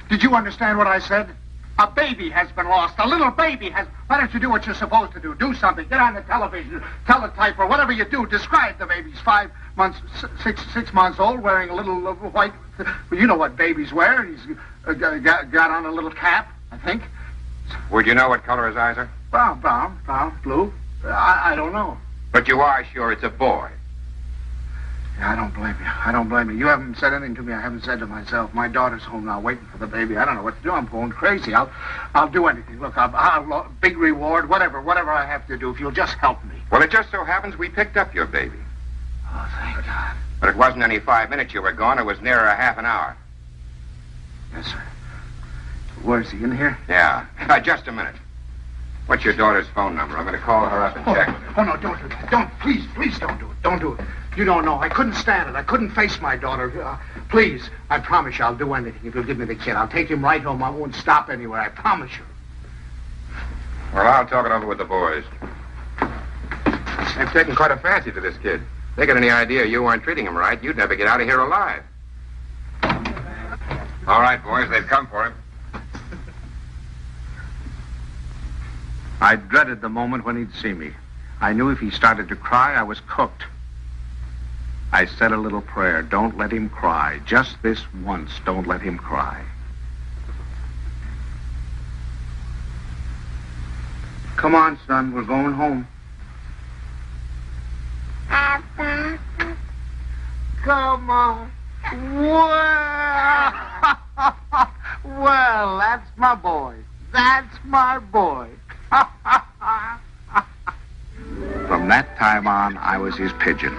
Speaker 5: Did you understand what I said? A baby has been lost. A little baby has... Why don't you do what you're supposed to do? Do something. Get on the television, teletype, or whatever you do. Describe the baby. He's 5 months, 6 months old, wearing a little white... Well, you know what babies wear. He's got on a little cap, I think.
Speaker 1: Would you know what color his eyes are?
Speaker 5: Brown, blue. I don't know.
Speaker 1: But you are sure it's a boy.
Speaker 5: Yeah, I don't blame you. You haven't said anything to me I haven't said to myself. My daughter's home now waiting for the baby. I don't know what to do. I'm going crazy. I'll do anything. Look, I'll big reward, whatever I have to do if you'll just help me.
Speaker 1: Well, it just so happens we picked up your baby.
Speaker 5: Oh, thank God.
Speaker 1: But it wasn't any 5 minutes you were gone. It was nearer a half an hour.
Speaker 5: Yes, sir. Where's he, in here?
Speaker 1: Yeah. Just a minute. What's your daughter's phone number? I'm going to call her up and check.
Speaker 5: Oh, no, don't do that. Please don't do it. Don't do it. You don't know. I couldn't stand it. I couldn't face my daughter. Please, I promise you I'll do anything if you'll give me the kid. I'll take him right home. I won't stop anywhere. I promise you.
Speaker 1: Well, I'll talk it over with the boys. They've taken quite a fancy to this kid. If they got any idea you weren't treating him right, you'd never get out of here alive. All right, boys, they've come for him.
Speaker 11: I dreaded the moment when he'd see me. I knew if he started to cry, I was cooked. I said a little prayer. Don't let him cry. Just this once, don't let him cry.
Speaker 5: Come on, son. We're going home.
Speaker 12: Papa.
Speaker 5: Come on. Well, that's my boy. That's my boy.
Speaker 11: From that time on, I was his pigeon.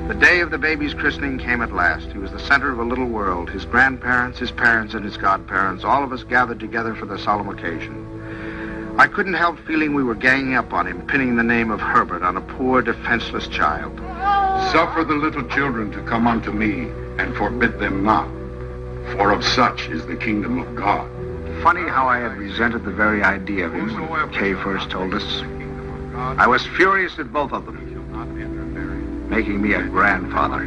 Speaker 11: The day of the baby's christening came at last. He was the center of a little world. His grandparents, his parents, and his godparents, all of us gathered together for the solemn occasion. I couldn't help feeling we were ganging up on him, pinning the name of Herbert on a poor, defenseless child.
Speaker 13: Suffer the little children to come unto me, and forbid them not, for of such is the kingdom of God.
Speaker 11: Funny how I had resented the very idea of him when Kay first told us. I was furious at both of them. Making me a grandfather.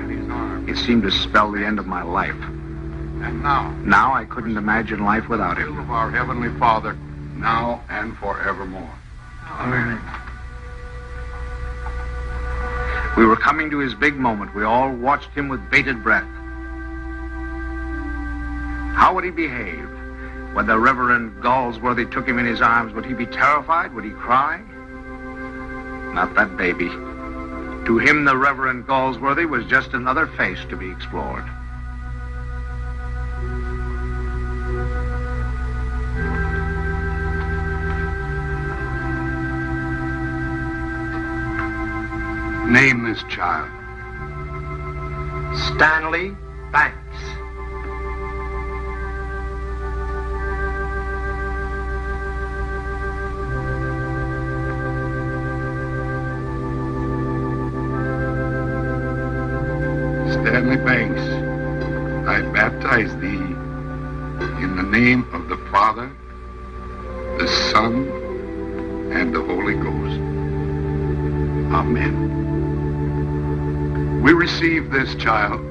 Speaker 11: It seemed to spell the end of my life.
Speaker 13: And
Speaker 11: now I couldn't imagine life without him.
Speaker 13: Of our Heavenly Father, now and forevermore.
Speaker 11: Amen. We were coming to his big moment. We all watched him with bated breath. How would he behave? When the Reverend Galsworthy took him in his arms, would he be terrified? Would he cry? Not that baby. To him, the Reverend Galsworthy was just another face to be explored.
Speaker 13: Name this child.
Speaker 5: Stanley Banks.
Speaker 13: Stanley Banks, I baptize thee in the name of the Father, the Son, and the Holy Ghost. Amen. We receive this child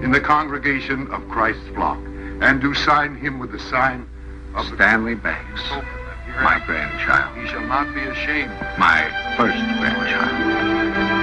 Speaker 13: in the congregation of Christ's flock, and do sign him with the sign of
Speaker 11: Stanley Banks, my grandchild.
Speaker 13: He shall not be ashamed.
Speaker 11: My first grandchild.